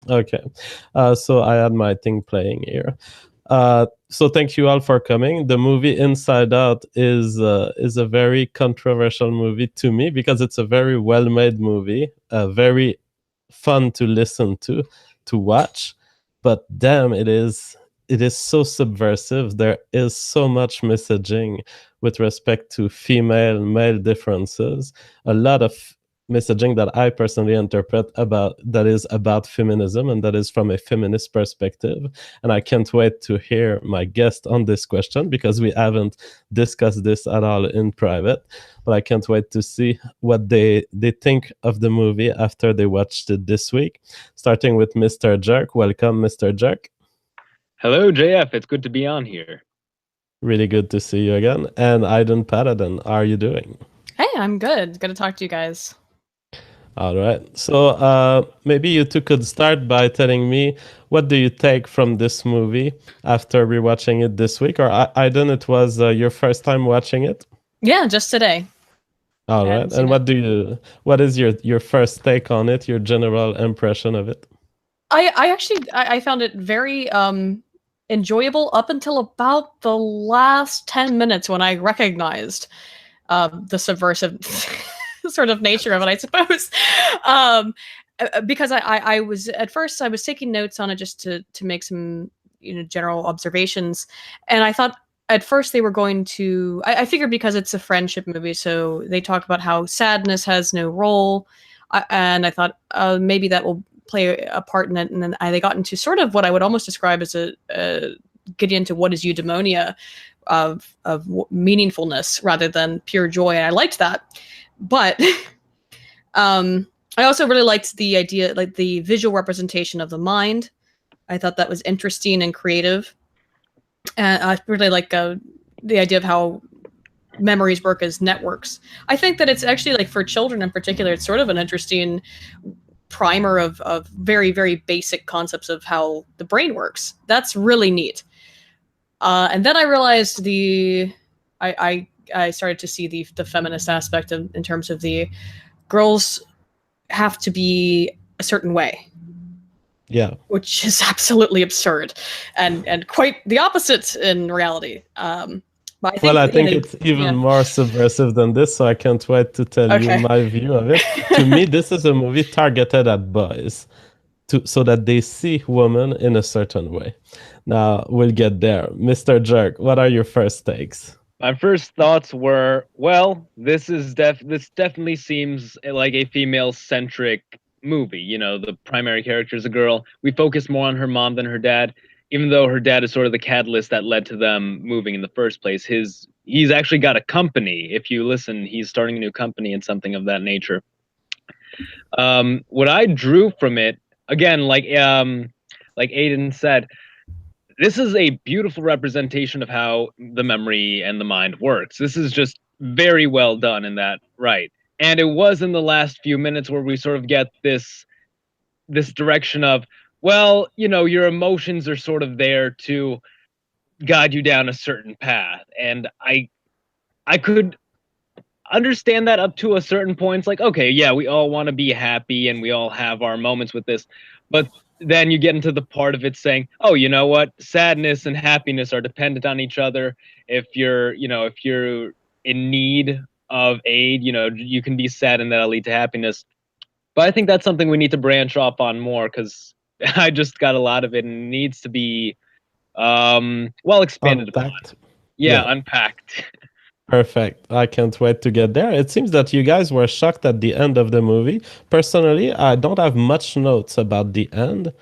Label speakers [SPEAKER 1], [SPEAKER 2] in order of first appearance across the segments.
[SPEAKER 1] Okay. So I had my thing playing here. So thank you all for coming. The movie Inside Out is a very controversial movie to me because it's a very well-made movie, very fun to listen to watch. But damn, it is so subversive. There is so much messaging with respect to female male differences. A lot of messaging that I personally interpret about that is about feminism and that is from a feminist perspective. And I can't wait to hear my guest on this question because we haven't discussed this at all in private. But I can't wait to see what they think of the movie after they watched it this week. Starting with Mr. Jerk. Welcome, Mr. Jerk.
[SPEAKER 2] Hello, JF. It's good to be on here.
[SPEAKER 1] Really good to see you again. And Aydin Paladin, how are you doing?
[SPEAKER 3] Hey, I'm good. Good to talk to you guys.
[SPEAKER 1] All right. So maybe you two could start by telling me what do you take from this movie after rewatching it this week? Or Aydin, it was your first time watching it?
[SPEAKER 3] Yeah, just today.
[SPEAKER 1] All right. And what is your first take on it? Your general impression of it?
[SPEAKER 3] I actually found it very enjoyable up until about the last 10 minutes when I recognized the subversive sort of nature of it, I suppose. Because I was at first I was taking notes on it just to make some general observations, and I thought at first they were going to. I figured because it's a friendship movie, so they talk about how sadness has no role, and I thought maybe that will play a part in it, and then they got into sort of what I would almost describe as a getting into what is eudaimonia of meaningfulness rather than pure joy, and I liked that. But I also really liked the idea, like the visual representation of the mind. I thought that was interesting and creative. And I really like the idea of how memories work as networks. I think that it's actually, like, for children in particular, it's sort of an interesting primer of very, very basic concepts of how the brain works. That's really neat. And then I realized I started to see the feminist aspect in terms of the girls have to be a certain way.
[SPEAKER 1] Yeah.
[SPEAKER 3] Which is absolutely absurd and quite the opposite in reality. But I
[SPEAKER 1] think it's even more subversive than this, so I can't wait to tell you my view of it. To me, this is a movie targeted at boys so that they see women in a certain way. Now, we'll get there. Mr. Jerk, what are your first takes?
[SPEAKER 2] My first thoughts were, well, this definitely seems like a female-centric movie. You know, the primary character is a girl. We focus more on her mom than her dad, even though her dad is sort of the catalyst that led to them moving in the first place. He's actually got a company. If you listen, he's starting a new company and something of that nature. What I drew from it, again, like Aydin said, this is a beautiful representation of how the memory and the mind works. This is just very well done in that, right? And it was in the last few minutes where we sort of get this direction of, well, your emotions are sort of there to guide you down a certain path. And I could understand that up to a certain point. It's like, okay, yeah, we all want to be happy and we all have our moments with this, but then you get into the part of it saying, oh, you know what? Sadness and happiness are dependent on each other. If you're in need of aid, you can be sad and that'll lead to happiness. But I think that's something we need to branch off on more, because I just got a lot of it and it needs to be well expanded upon. Yeah, unpacked.
[SPEAKER 1] Perfect. I can't wait to get there. It seems that you guys were shocked at the end of the movie. Personally, I don't have much notes about the end.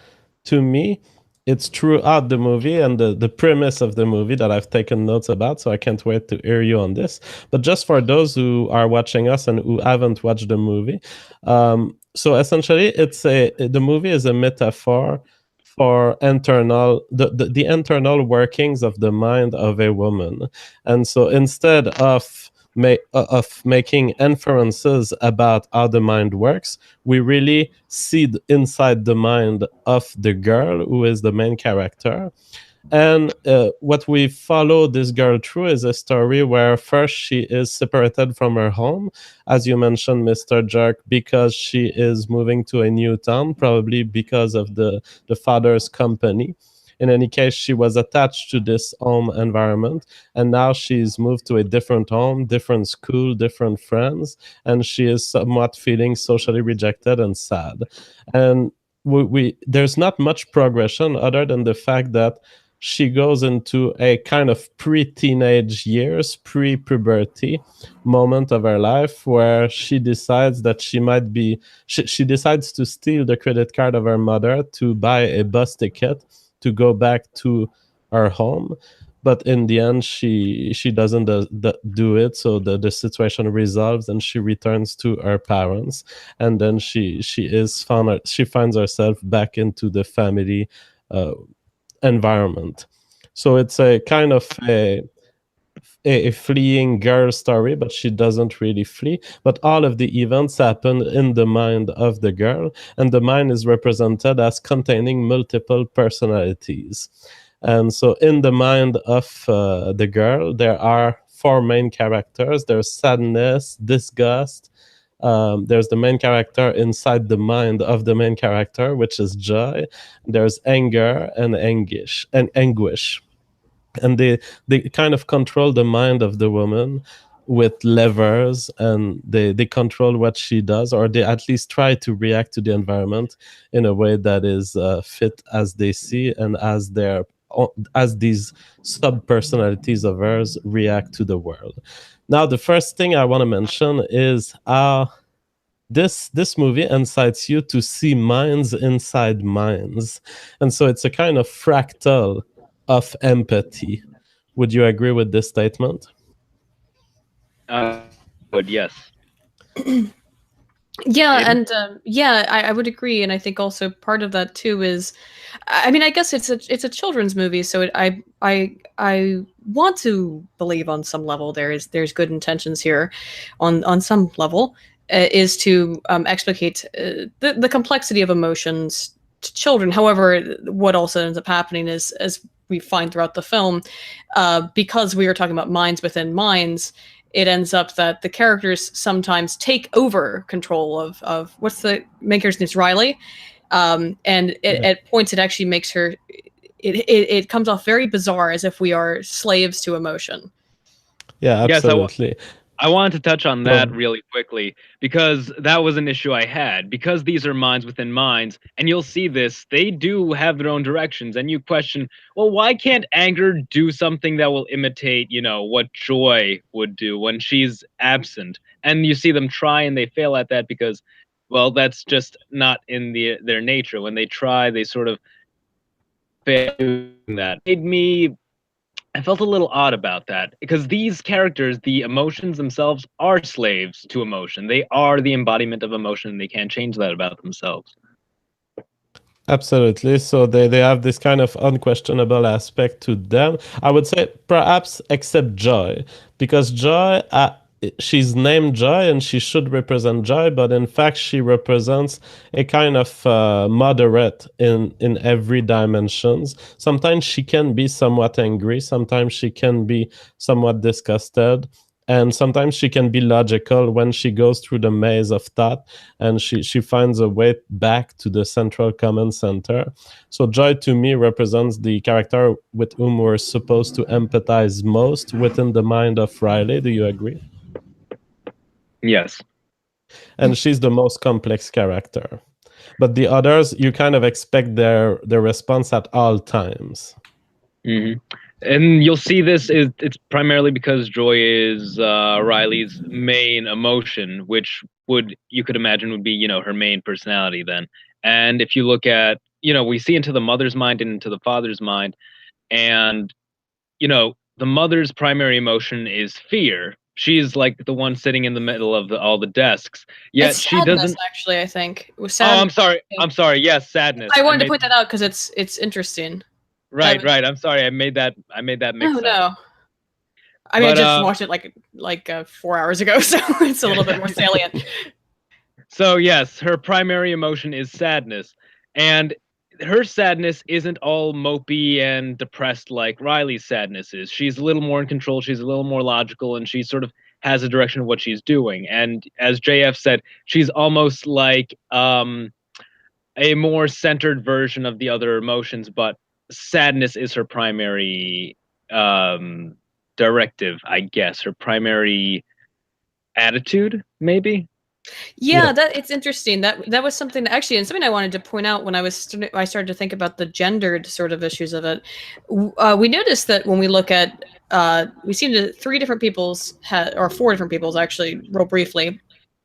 [SPEAKER 1] To me, it's throughout the movie and the premise of the movie that I've taken notes about, so I can't wait to hear you on this. But just for those who are watching us and who haven't watched the movie, so essentially the movie is a metaphor for the internal workings of the mind of a woman. And so instead of making inferences about how the mind works, we really see inside the mind of the girl who is the main character. And what we follow this girl through is a story where first she is separated from her home, as you mentioned, Mr. Jerk, because she is moving to a new town, probably because of the father's company. In any case, she was attached to this home environment, and now she's moved to a different home, different school, different friends, and she is somewhat feeling socially rejected and sad. And there's not much progression other than the fact that she goes into a kind of pre-teenage years, pre-puberty moment of her life where she decides that she decides to steal the credit card of her mother to buy a bus ticket to go back to her home. But in the end, she doesn't do it, so the situation resolves, and she returns to her parents, and then she finds herself back into the family uh, environment. So it's a kind of a fleeing girl story, but she doesn't really flee. But all of the events happen in the mind of the girl, and the mind is represented as containing multiple personalities. And so, in the mind of the girl, there are four main characters. There's sadness, disgust. There's the main character inside the mind of the main character, which is joy. There's anger and anguish, and they kind of control the mind of the woman with levers, and they control what she does, or they at least try to react to the environment in a way that is fit as they see, and as these sub personalities of hers react to the world. Now, the first thing I want to mention is this movie incites you to see minds inside minds, and so it's a kind of fractal of empathy. Would you agree with this statement?
[SPEAKER 2] But yes.
[SPEAKER 3] Yeah,
[SPEAKER 2] Aydin?
[SPEAKER 3] and yeah, I would agree, and I think also part of that too is, I mean, I guess it's a children's movie, so I want to believe on some level there's good intentions here, on some level, is to explicate the complexity of emotions to children. However, what also ends up happening is, as we find throughout the film, because we are talking about minds within minds, it ends up that the characters sometimes take over control of what's the main character's name is Riley, and at points it actually makes her it comes off very bizarre, as if we are slaves to emotion.
[SPEAKER 1] Yeah, absolutely.
[SPEAKER 2] Yes, I wanted to touch on that really quickly, because that was an issue I had. Because these are minds within minds, and you'll see this, they do have their own directions, and you question, well, why can't anger do something that will imitate, what joy would do when she's absent? And you see them try, and they fail at that because, well, that's just not in their nature. When they try, they sort of fail doing that. I felt a little odd about that, because these characters, the emotions themselves, are slaves to emotion. They are the embodiment of emotion, and they can't change that about themselves.
[SPEAKER 1] Absolutely. So they have this kind of unquestionable aspect to them. I would say perhaps except Joy, because Joy, she's named Joy and she should represent joy, but in fact she represents a kind of moderate in every dimensions. Sometimes she can be somewhat angry, sometimes she can be somewhat disgusted, and sometimes she can be logical when she goes through the maze of thought, and she finds a way back to the central command center. So Joy to me represents the character with whom we're supposed to empathize most within the mind of Riley. Do you agree?
[SPEAKER 2] Yes.
[SPEAKER 1] And she's the most complex character. But the others, you kind of expect their response at all times.
[SPEAKER 2] Mm-hmm. And you'll see this it's primarily because joy is Riley's main emotion, which you could imagine would be, her main personality then. And if you look at, we see into the mother's mind and into the father's mind, and the mother's primary emotion is fear. She's like the one sitting in the middle of all the desks. Yet
[SPEAKER 3] It's
[SPEAKER 2] she
[SPEAKER 3] sadness,
[SPEAKER 2] doesn't.
[SPEAKER 3] actually, I think. It was
[SPEAKER 2] Oh,
[SPEAKER 3] sad.
[SPEAKER 2] I'm sorry. Yes, sadness.
[SPEAKER 3] I wanted to point that out because it's interesting.
[SPEAKER 2] Right. I'm sorry. I made that mix up.
[SPEAKER 3] No. I mean, I just watched it like 4 hours ago, so it's a little bit more salient.
[SPEAKER 2] So yes, her primary emotion is sadness, and her sadness isn't all mopey and depressed like Riley's sadness is. She's a little more in control. She's a little more logical, and she sort of has a direction of what she's doing. And as JF said, she's almost like a more centered version of the other emotions, but sadness is her primary directive, I guess, her primary attitude, maybe.
[SPEAKER 3] Yeah, that it's interesting. That was something actually, and something I wanted to point out when I started to think about the gendered sort of issues of it. We noticed that when we look at, we seem to three different people's or four different people's actually, real briefly.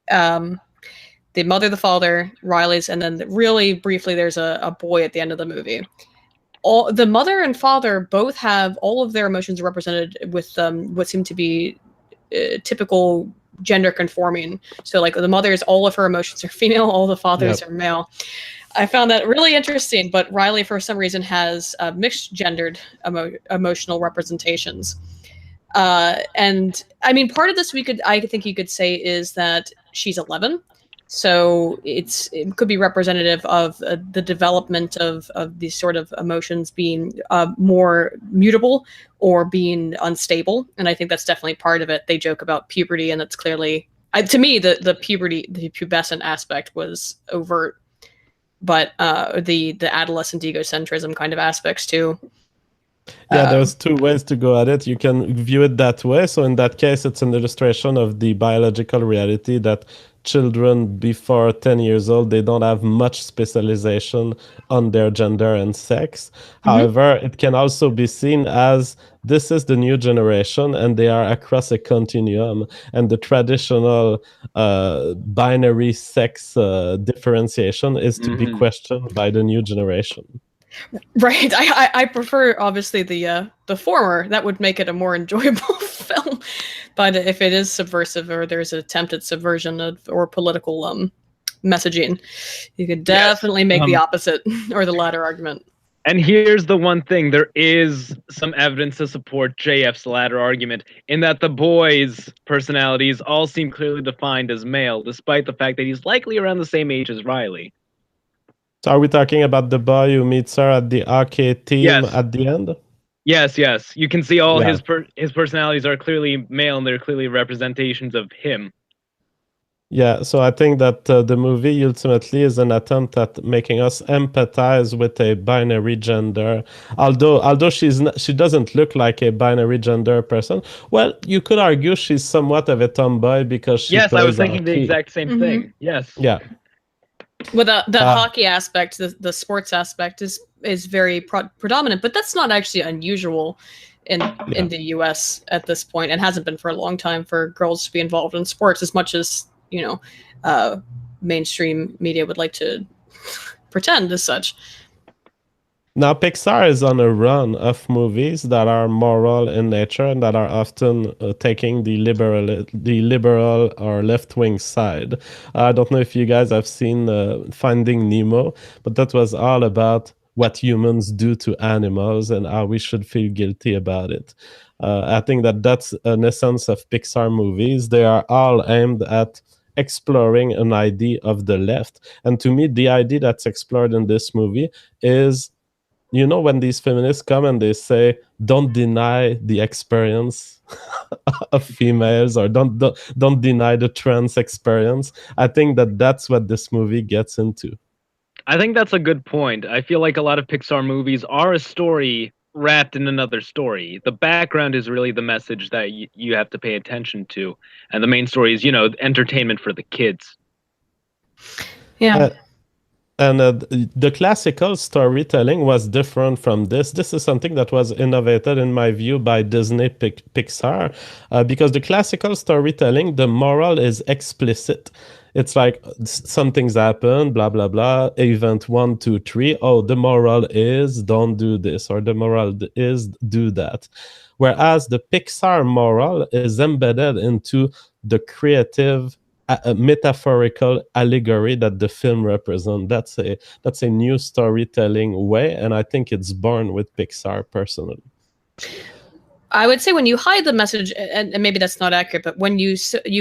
[SPEAKER 3] The mother, the father, Riley's, and then really briefly, there's a boy at the end of the movie. All the mother and father both have all of their emotions represented with what seem to be typical gender conforming. So like the mother's, all of her emotions are female, all the fathers are male. I found that really interesting, but Riley for some reason has mixed gendered emotional representations. And I mean, part of this I think you could say is that she's 11. So it could be representative of the development of these sort of emotions being more mutable or being unstable, and I think that's definitely part of it. They joke about puberty, and it's clearly, to me, the puberty, the pubescent aspect was overt, but the adolescent egocentrism kind of aspects too.
[SPEAKER 1] Yeah, there's two ways to go at it. You can view it that way. So in that case, it's an illustration of the biological reality that children before 10 years old, they don't have much specialization on their gender and sex. However, it can also be seen as this is the new generation and they are across a continuum, and the traditional binary sex differentiation is to be questioned by the new generation.
[SPEAKER 3] Right. I prefer obviously the former. That would make it a more enjoyable film. But if it is subversive or there's an attempted subversion or political messaging, you could definitely make the opposite or the latter argument.
[SPEAKER 2] And here's the one thing: there is some evidence to support JF's latter argument, in that the boy's personalities all seem clearly defined as male, despite the fact that he's likely around the same age as Riley.
[SPEAKER 1] So are we talking about the boy who meets her at the arcade team at the end?
[SPEAKER 2] Yes, yes. You can see all his personalities are clearly male, and they're clearly representations of him.
[SPEAKER 1] Yeah, so I think that the movie ultimately is an attempt at making us empathize with a binary gender. Although she doesn't look like a binary gender person. Well, you could argue she's somewhat of a tomboy because she plays
[SPEAKER 2] I was thinking
[SPEAKER 1] hockey.
[SPEAKER 2] the exact same thing. Yes.
[SPEAKER 1] Yeah.
[SPEAKER 3] Well, the hockey aspect, the sports aspect is very predominant, but that's not actually unusual in the U.S. at this point, and hasn't been for a long time for girls to be involved in sports as much as mainstream media would like to pretend as such.
[SPEAKER 1] Now, Pixar is on a run of movies that are moral in nature and that are often taking the liberal or left-wing side. I don't know if you guys have seen Finding Nemo, but that was all about what humans do to animals and how we should feel guilty about it. I think that that's an essence of Pixar movies. They are all aimed at exploring an idea of the left. And to me, the idea that's explored in this movie is, when these feminists come and they say, don't deny the experience of females, or don't deny the trans experience, I think that that's what this movie gets into.
[SPEAKER 2] I think that's a good point. I feel like a lot of Pixar movies are a story wrapped in another story. The background is really the message that you have to pay attention to. And the main story is, entertainment for the kids.
[SPEAKER 3] Yeah.
[SPEAKER 1] And the classical storytelling was different from this. This is something that was innovated, in my view, by Disney Pixar, because the classical storytelling, the moral is explicit. It's like something's happened, blah, blah, blah, event 1, 2, 3. Oh, the moral is don't do this, or the moral is do that. Whereas the Pixar moral is embedded into the creative a metaphorical allegory that the film represents. That's a new storytelling way, and I think it's born with Pixar personally.
[SPEAKER 3] I would say when you hide the message, and maybe that's not accurate, but when you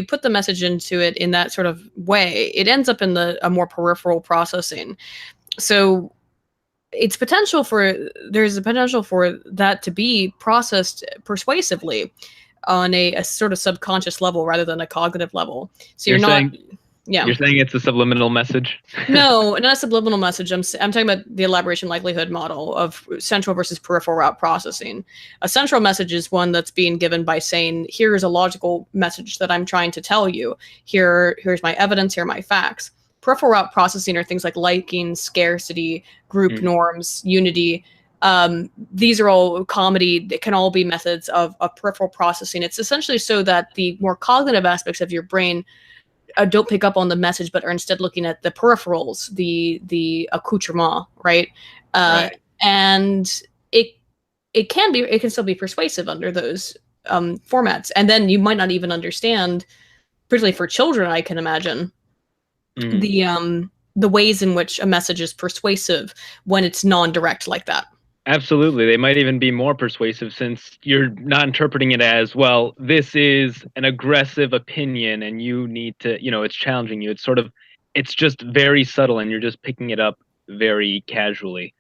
[SPEAKER 3] put the message into it in that sort of way, it ends up in a more peripheral processing. So there's a potential for that to be processed persuasively on a sort of subconscious level rather than a cognitive level. So you're
[SPEAKER 2] saying it's a subliminal message?
[SPEAKER 3] No, not a subliminal message. I'm talking about the elaboration likelihood model of central versus peripheral route processing. A central message is one that's being given by saying, here's a logical message that I'm trying to tell you. Here's my evidence, here are my facts. Peripheral route processing are things like liking, scarcity, group norms, unity. These are all comedy. It can all be methods of peripheral processing. It's essentially so that the more cognitive aspects of your brain don't pick up on the message, but are instead looking at the peripherals, the accoutrement, right?
[SPEAKER 2] Right.
[SPEAKER 3] And it can still be persuasive under those formats. And then you might not even understand, particularly for children, I can imagine, the ways in which a message is persuasive when it's non-direct like that.
[SPEAKER 2] Absolutely. They might even be more persuasive since you're not interpreting it as, well, this is an aggressive opinion and you need to, it's challenging you. It's just very subtle and you're just picking it up very casually.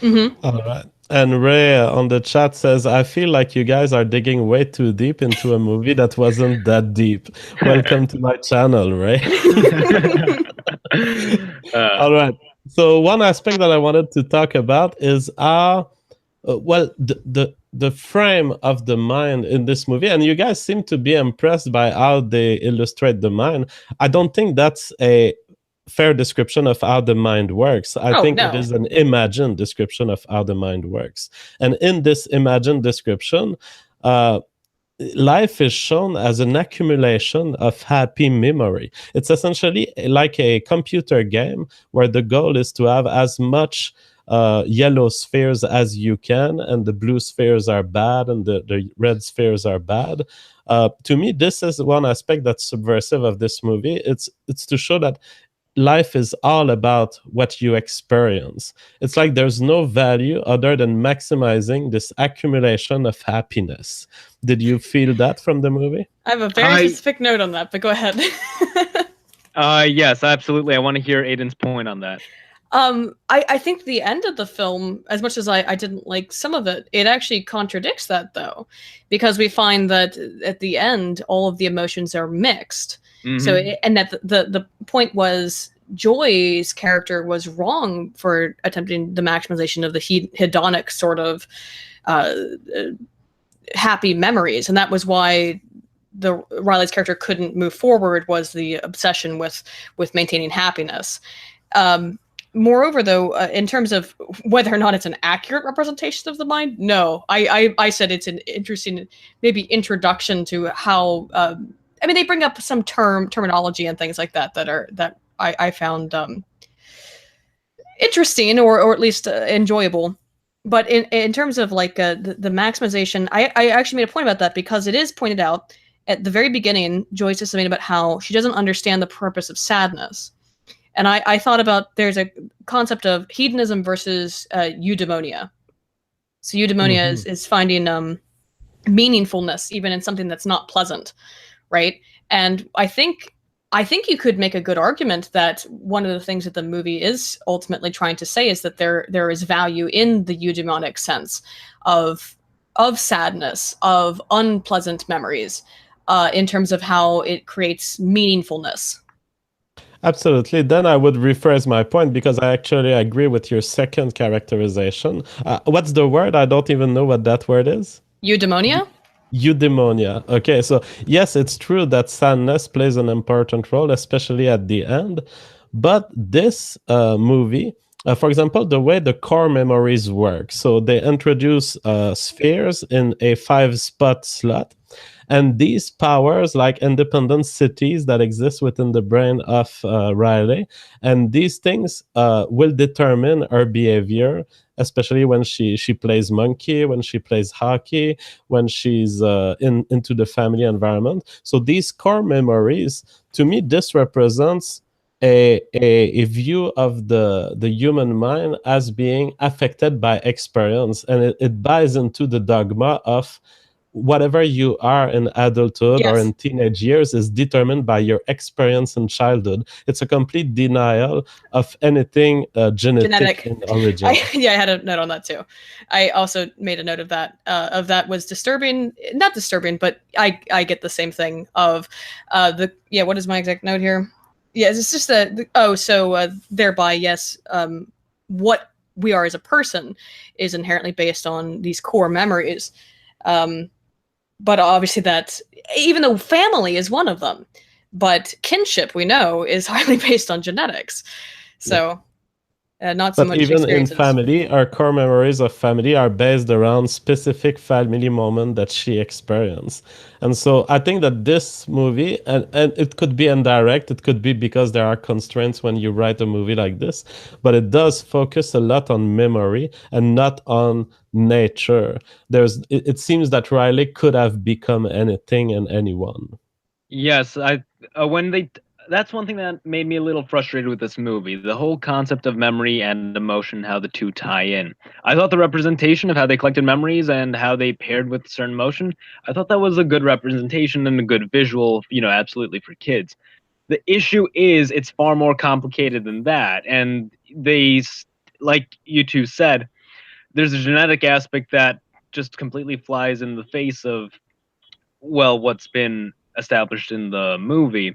[SPEAKER 1] All right. And Ray on the chat says, I feel like you guys are digging way too deep into a movie that wasn't that deep. Welcome to my channel, Ray. All right. So one aspect that I wanted to talk about is the frame of the mind in this movie. And you guys seem to be impressed by how they illustrate the mind. I don't think that's a fair description of how the mind works. I think it is an imagined description of how the mind works. And in this imagined description, life is shown as an accumulation of happy memory. It's essentially like a computer game where the goal is to have as much yellow spheres as you can, and the blue spheres are bad and the red spheres are bad. To me, this is one aspect that's subversive of this movie. It's to show that life is all about what you experience. It's like there's no value other than maximizing this accumulation of happiness. Did you feel that from the movie?
[SPEAKER 3] I have a very specific note on that, but go ahead.
[SPEAKER 2] Yes, absolutely. I want to hear Aydin's point on that.
[SPEAKER 3] I think the end of the film, as much as I didn't like some of it, it actually contradicts that, though, because we find that at the end, all of the emotions are mixed. So, and that the point was Joy's character was wrong for attempting the maximization of the hedonic sort of happy memories, and that was why Riley's character couldn't move forward, was the obsession with maintaining happiness. Moreover, though, in terms of whether or not it's an accurate representation of the mind, no. I said it's an interesting, maybe introduction to how. I mean, they bring up some terminology and things like that that I found interesting or at least enjoyable. But in terms of like the maximization, I actually made a point about that because it is pointed out at the very beginning. Joy says something about how she doesn't understand the purpose of sadness. And I thought about, there's a concept of hedonism versus eudaimonia. So eudaimonia is finding meaningfulness even in something that's not pleasant, right? And I think you could make a good argument that one of the things that the movie is ultimately trying to say is that there is value in the eudaimonic sense of sadness, of unpleasant memories, in terms of how it creates meaningfulness.
[SPEAKER 1] Absolutely. Then I would rephrase my point because I actually agree with your second characterization. What's the word? I don't even know what that word is.
[SPEAKER 3] Eudaimonia?
[SPEAKER 1] Eudaimonia. Okay, so yes, it's true that sadness plays an important role, especially at the end. But this movie, for example, the way the core memories work. So they introduce spheres in a 5-spot slot. And these powers, like independent cities that exist within the brain of Riley, and these things will determine her behavior, especially when she plays monkey, when she plays hockey, when she's into the family environment. So these core memories, to me, this represents a view of the human mind as being affected by experience, and it buys into the dogma of whatever you are in adulthood or
[SPEAKER 3] Yes.
[SPEAKER 1] in teenage years is determined by your experience in childhood. It's a complete denial of anything genetic in origin.
[SPEAKER 3] I had a note on that too. I also made a note of that. Was disturbing, not disturbing, but I get the same thing of what is my exact note here? Yeah, it's just thereby, yes, what we are as a person is inherently based on these core memories. But obviously that, even though family is one of them, but kinship, we know, is highly based on genetics. So not so
[SPEAKER 1] but
[SPEAKER 3] much
[SPEAKER 1] even in
[SPEAKER 3] experiences.
[SPEAKER 1] family, our core memories of family are based around specific family moment that she experienced. And so I think that this movie, and it could be indirect, it could be because there are constraints when you write a movie like this, but it does focus a lot on memory and not on nature. It seems that Riley could have become anything and anyone.
[SPEAKER 2] Yes, that's one thing that made me a little frustrated with this movie. The whole concept of memory and emotion, how the two tie in. I thought the representation of how they collected memories and how they paired with certain emotion, I thought that was a good representation and a good visual, absolutely for kids. The issue is it's far more complicated than that. And like you two said, there's a genetic aspect that just completely flies in the face of, well, what's been established in the movie.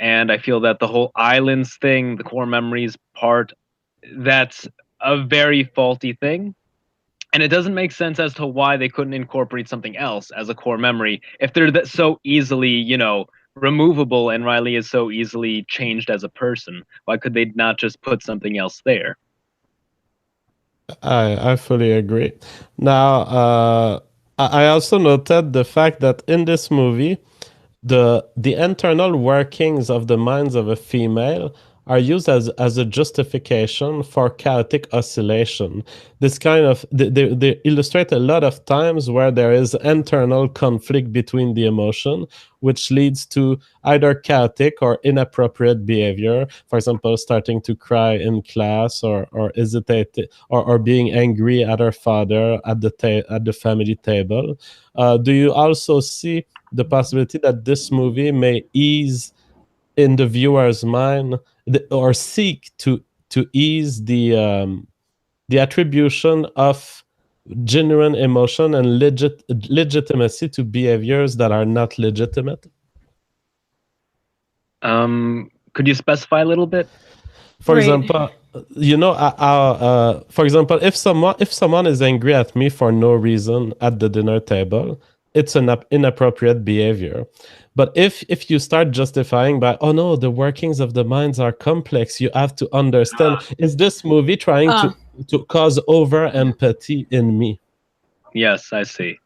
[SPEAKER 2] And I feel that the whole islands thing, the core memories part, that's a very faulty thing. And it doesn't make sense as to why they couldn't incorporate something else as a core memory if they're so easily, removable, and Riley is so easily changed as a person. Why could they not just put something else there?
[SPEAKER 1] I fully agree. Now, I also noted the fact that in this movie, the internal workings of the minds of a female are used as a justification for chaotic oscillation. This kind of they illustrate a lot of times where there is internal conflict between the emotion, which leads to either chaotic or inappropriate behavior. For example, starting to cry in class, or hesitate, or being angry at her father at the family table. Do you also see the possibility that this movie may ease in the viewer's mind, or seek to ease the attribution of genuine emotion and legitimacy to behaviors that are not legitimate?
[SPEAKER 2] Could you specify a little bit?
[SPEAKER 1] For example, for example, if someone is angry at me for no reason at the dinner table, it's an inappropriate behavior. But if you start justifying by, oh no, the workings of the minds are complex, you have to understand, is this movie trying to cause over empathy in me?
[SPEAKER 2] Yes, I see.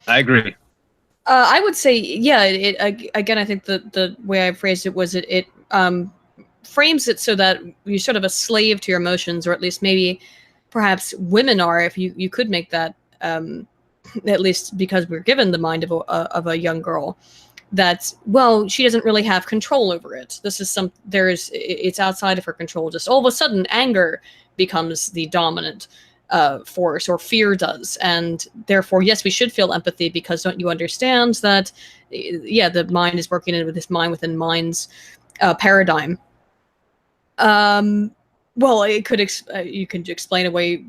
[SPEAKER 2] I agree.
[SPEAKER 3] I would say, yeah. Again, I think the way I phrased it was it frames it so that you're sort of a slave to your emotions, or at least maybe perhaps women are, if you could make that, at least because we're given the mind of a young girl, that, well, she doesn't really have control over it. This is it's outside of her control. Just all of a sudden, anger becomes the dominant force, or fear does, and therefore, yes, we should feel empathy, because don't you understand that, the mind is working with this mind within mind's paradigm. Well, it could you can explain away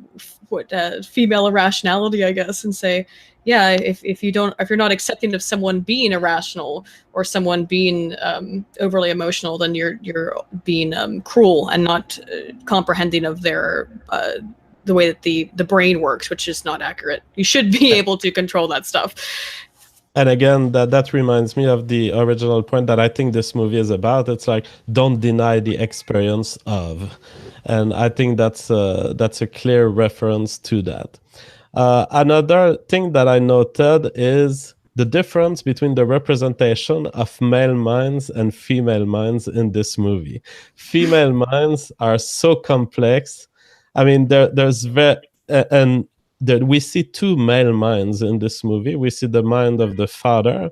[SPEAKER 3] what female irrationality, I guess, and say, yeah, if you're not accepting of someone being irrational, or someone being overly emotional, then you're being cruel and not comprehending of their the way that the brain works, which is not accurate. You should be able to control that stuff.
[SPEAKER 1] And again, that reminds me of the original point that I think this movie is about. It's like, don't deny the experience of. And I think that's a clear reference to that. Another thing that I noted is the difference between the representation of male minds and female minds in this movie. Female minds are so complex. I mean, we see two male minds in this movie. We see the mind of the father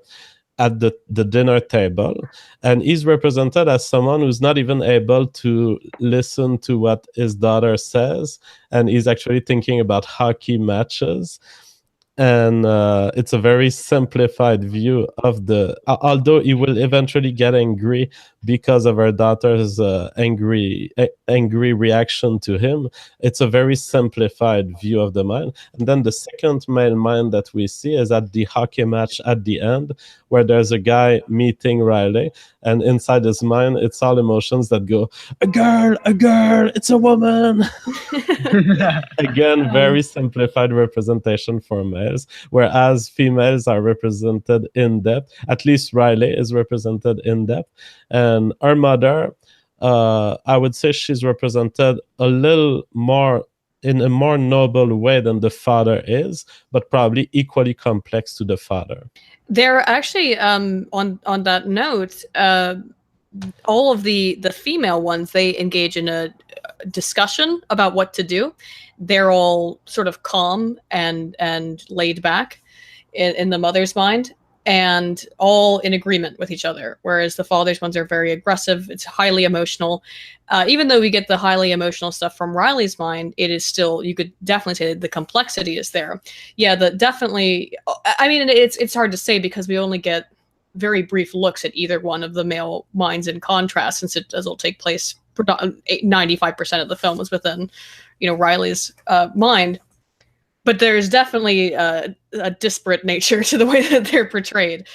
[SPEAKER 1] at the dinner table, and he's represented as someone who's not even able to listen to what his daughter says, and he's actually thinking about hockey matches. and it's a very simplified view of although he will eventually get angry because of her daughter's angry reaction to him. It's a very simplified view of the mind. And then the second male mind that we see is at the hockey match at the end, where there's a guy meeting Riley, and inside his mind it's all emotions that go, a girl, it's a woman. Again, very simplified representation for males, whereas females are represented in depth. At least Riley is represented in depth. And our mother, I would say she's represented a little more in a more noble way than the father is, but probably equally complex to the father.
[SPEAKER 3] They're actually, on that note, all of the female ones, they engage in a discussion about what to do. They're all sort of calm and laid back in the mother's mind, and all in agreement with each other, whereas the father's ones are very aggressive. It's highly emotional. Even though we get the highly emotional stuff from Riley's mind, it is still, you could definitely say the complexity is there. Yeah, definitely, I mean, it's hard to say because we only get very brief looks at either one of the male minds in contrast, since it'll take place 95% of the film is within, Riley's mind. But there's definitely a disparate nature to the way that they're portrayed.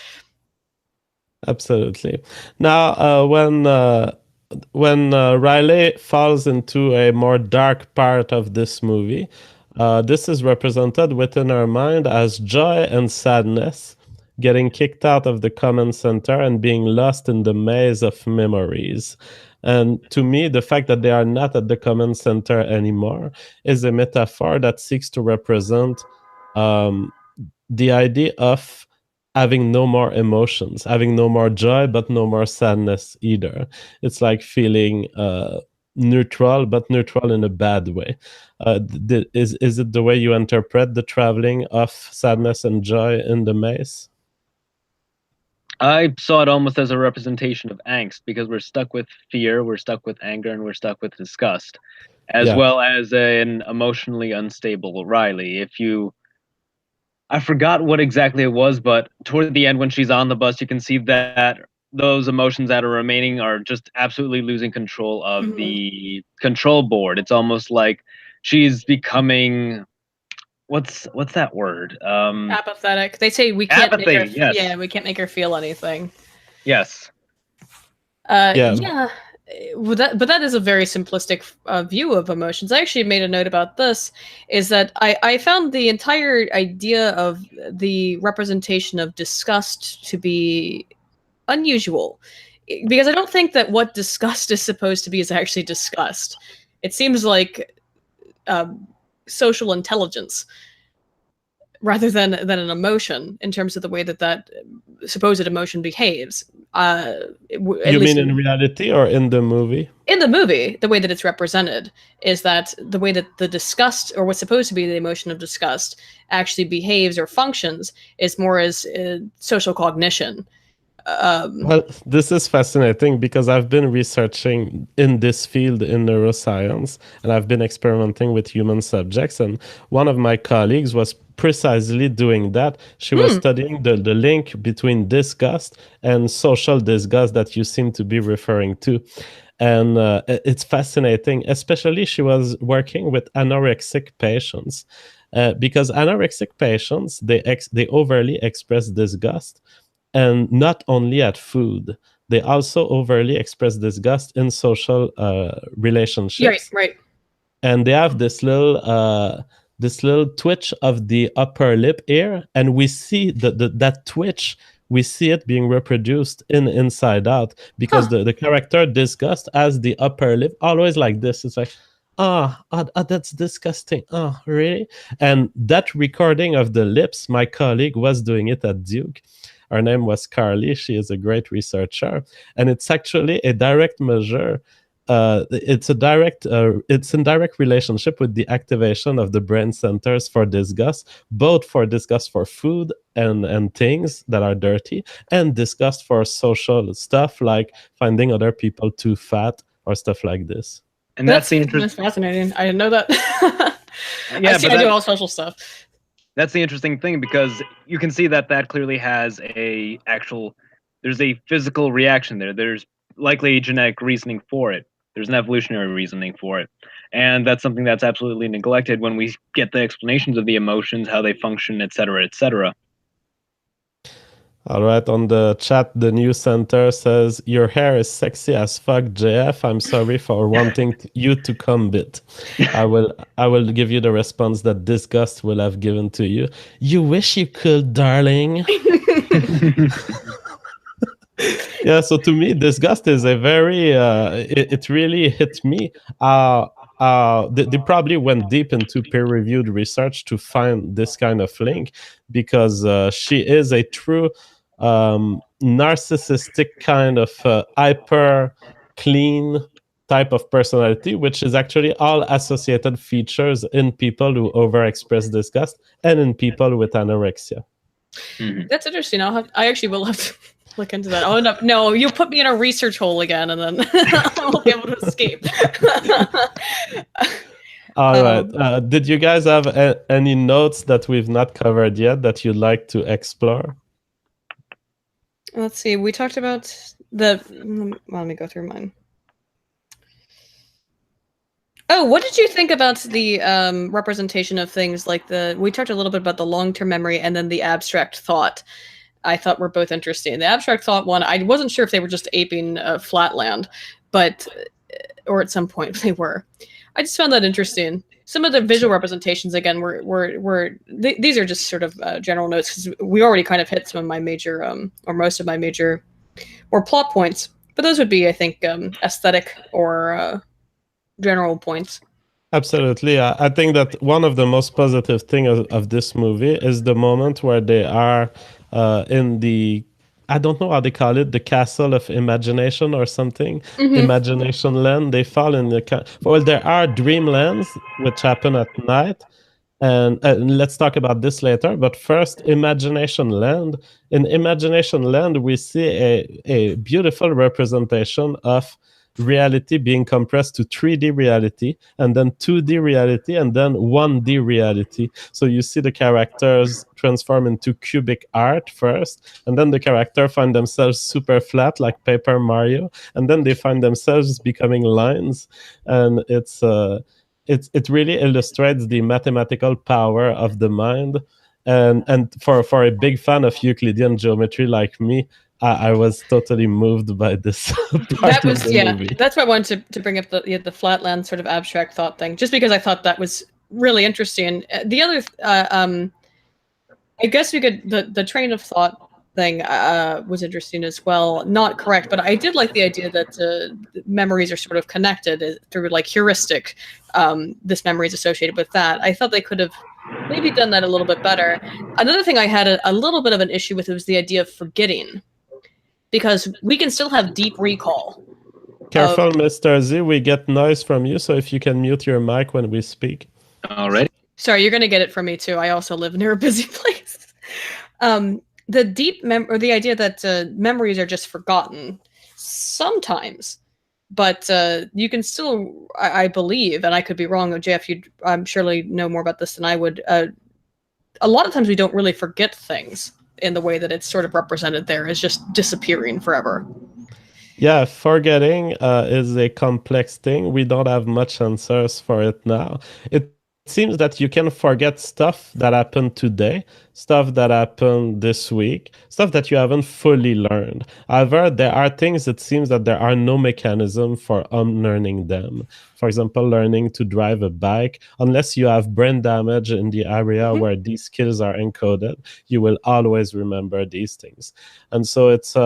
[SPEAKER 1] Absolutely. Now, when Riley falls into a more dark part of this movie, this is represented within our mind as joy and sadness, getting kicked out of the command center and being lost in the maze of memories. And to me, the fact that they are not at the command center anymore is a metaphor that seeks to represent the idea of having no more emotions, having no more joy, but no more sadness either. It's like feeling neutral, but neutral in a bad way. Is it the way you interpret the traveling of sadness and joy in the maze?
[SPEAKER 2] I saw it almost as a representation of angst, because we're stuck with fear, we're stuck with anger, and we're stuck with disgust, as well as an emotionally unstable Riley. I forgot what exactly it was, but toward the end when she's on the bus, you can see that those emotions that are remaining are just absolutely losing control of the control board. It's almost like she's becoming... What's that word?
[SPEAKER 3] Apathetic. They say we can't
[SPEAKER 2] apathy,
[SPEAKER 3] make her,
[SPEAKER 2] yes.
[SPEAKER 3] Yeah, we can't make her feel anything.
[SPEAKER 2] Yes.
[SPEAKER 3] Yeah. But that is a very simplistic view of emotions. I actually made a note about this, is that I found the entire idea of the representation of disgust to be unusual, because I don't think that what disgust is supposed to be is actually disgust. It seems like social intelligence rather than an emotion, in terms of the way that supposed emotion behaves.
[SPEAKER 1] You mean in reality or in the movie?
[SPEAKER 3] In the movie, the way that it's represented is that the way that the disgust, or what's supposed to be the emotion of disgust, actually behaves or functions is more as social cognition.
[SPEAKER 1] Well, this is fascinating because I've been researching in this field in neuroscience, and I've been experimenting with human subjects, and one of my colleagues was precisely doing that. She was studying the link between disgust and social disgust that you seem to be referring to. And it's fascinating, especially she was working with anorexic patients, because anorexic patients, they overly express disgust. And not only at food, they also overly express disgust in social relationships.
[SPEAKER 3] Right.
[SPEAKER 1] And they have this little twitch of the upper lip here, and we see that twitch. We see it being reproduced in Inside Out, because the character disgust has the upper lip always like this. It's like, that's disgusting. Oh, really? And that recording of the lips, my colleague was doing it at Duke. Her name was Carly. She is a great researcher, and it's actually a direct measure. It's in direct relationship with the activation of the brain centers for disgust, both for disgust for food and things that are dirty, and disgust for social stuff like finding other people too fat or stuff like this.
[SPEAKER 2] And that's
[SPEAKER 3] fascinating. I didn't know that. I do all social stuff.
[SPEAKER 2] That's the interesting thing, because you can see that clearly has there's a physical reaction there. There's likely genetic reasoning for it. There's an evolutionary reasoning for it. And that's something that's absolutely neglected when we get the explanations of the emotions, how they function, etc., etc.
[SPEAKER 1] All right, on the chat, the news center says, "Your hair is sexy as fuck, JF. I'm sorry for wanting you to come bit." I will give you the response that Disgust will have given to you. "You wish you could, darling." Yeah, so to me, Disgust is a very it really hit me. They probably went deep into peer-reviewed research to find this kind of link, because she is a true narcissistic kind of hyper clean type of personality, which is actually all associated features in people who overexpress disgust and in people with anorexia.
[SPEAKER 3] That's interesting. I actually will have to look into that. Oh no, you put me in a research hole again, and then I won't be able to escape.
[SPEAKER 1] All right. Did you guys have any notes that we've not covered yet that you'd like to explore?
[SPEAKER 3] Let's see. We talked about the. Let me go through mine. Oh, what did you think about the representation of things like we talked a little bit about the long-term memory and then the abstract thought. I thought were both interesting. The abstract thought one, I wasn't sure if they were just aping Flatland, or at some point they were. I just found that interesting. Some of the visual representations, again, these are just sort of general notes, because we already kind of hit some of my major, or most of my major, or plot points. But those would be, I think, aesthetic or general points.
[SPEAKER 1] Absolutely. I think that one of the most positive things of this movie is the moment where they are in the, I don't know how they call it, the castle of imagination or something. Imagination land. They fall in well, there are dreamlands which happen at night, and let's talk about this later. But first, Imagination Land. In Imagination Land, we see a beautiful representation of reality being compressed to 3D reality, and then 2D reality, and then 1D reality. So you see the characters transform into cubic art first, and then the character find themselves super flat like Paper Mario, and then they find themselves becoming lines, and it really illustrates the mathematical power of the mind. And for a big fan of Euclidean geometry like me, I was totally moved by this part of the movie.
[SPEAKER 3] That's why I wanted to bring up the Flatland sort of abstract thought thing, just because I thought that was really interesting. The other, I guess we could, the train of thought thing was interesting as well. Not correct, but I did like the idea that memories are sort of connected through like heuristic. This memory is associated with that. I thought they could have maybe done that a little bit better. Another thing I had a little bit of an issue with was the idea of forgetting. Because we can still have deep recall.
[SPEAKER 1] Careful, Mr. Z, we get noise from you, so if you can mute your mic when we speak.
[SPEAKER 2] All right.
[SPEAKER 3] Sorry, you're going to get it from me too. I also live near a busy place. The deep or the idea that memories are just forgotten sometimes, but you can still, I believe, and I could be wrong, Jeff, you surely know more about this than I would. A lot of times we don't really forget things in the way that it's sort of represented there, is just disappearing forever.
[SPEAKER 1] Yeah, forgetting is a complex thing. We don't have much answers for it now. It seems that you can forget stuff that happened today, stuff that happened this week, stuff that you haven't fully learned. However, there are things, it seems that there are no mechanism for unlearning them. For example, learning to drive a bike, unless you have brain damage in the area where these skills are encoded, you will always remember these things. And so it's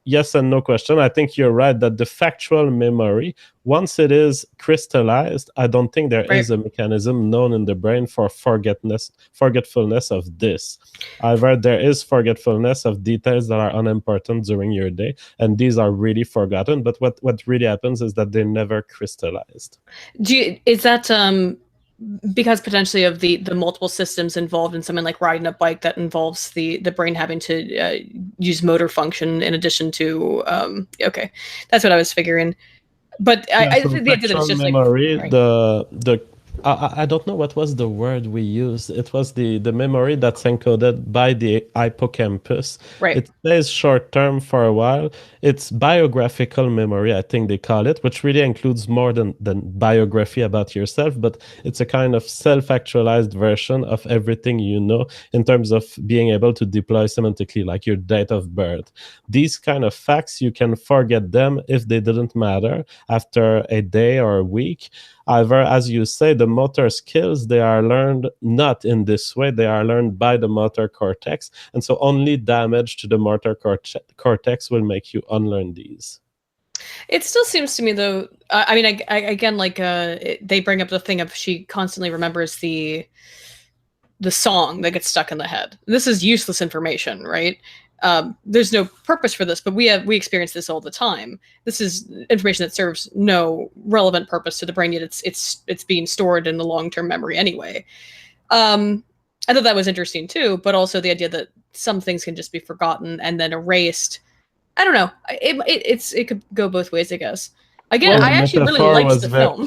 [SPEAKER 1] yes and no question. I think you're right that the factual memory, once it is crystallized, I don't think there is a mechanism known in the brain for forgetfulness of this. However, there is forgetfulness of details that are unimportant during your day, and these are really forgotten. But what really happens is that they're never crystallized.
[SPEAKER 3] Is that because potentially of the multiple systems involved in something like riding a bike that involves the brain having to use motor function in addition to okay, that's what I was figuring. But I think the idea that it's just
[SPEAKER 1] memory,
[SPEAKER 3] like
[SPEAKER 1] I don't know what was the word we used. It was the memory that's encoded by the hippocampus.
[SPEAKER 3] Right.
[SPEAKER 1] It stays short term for a while. It's biographical memory, I think they call it, which really includes more than biography about yourself, but it's a kind of self-actualized version of everything you know in terms of being able to deploy semantically, like your date of birth. These kind of facts, you can forget them if they didn't matter after a day or a week. However, as you say, the motor skills, they are learned not in this way. They are learned by the motor cortex. And so only damage to the motor cortex will make you unlearn these.
[SPEAKER 3] It still seems to me, though. I mean, again, like they bring up the thing of she constantly remembers the song that gets stuck in the head. This is useless information, right? There's no purpose for this, but we experience this all the time. This is information that serves no relevant purpose to the brain, yet it's being stored in the long-term memory anyway. I thought that was interesting too, but also the idea that some things can just be forgotten and then erased. I don't know. It could go both ways, I guess. Again, I actually really liked the film.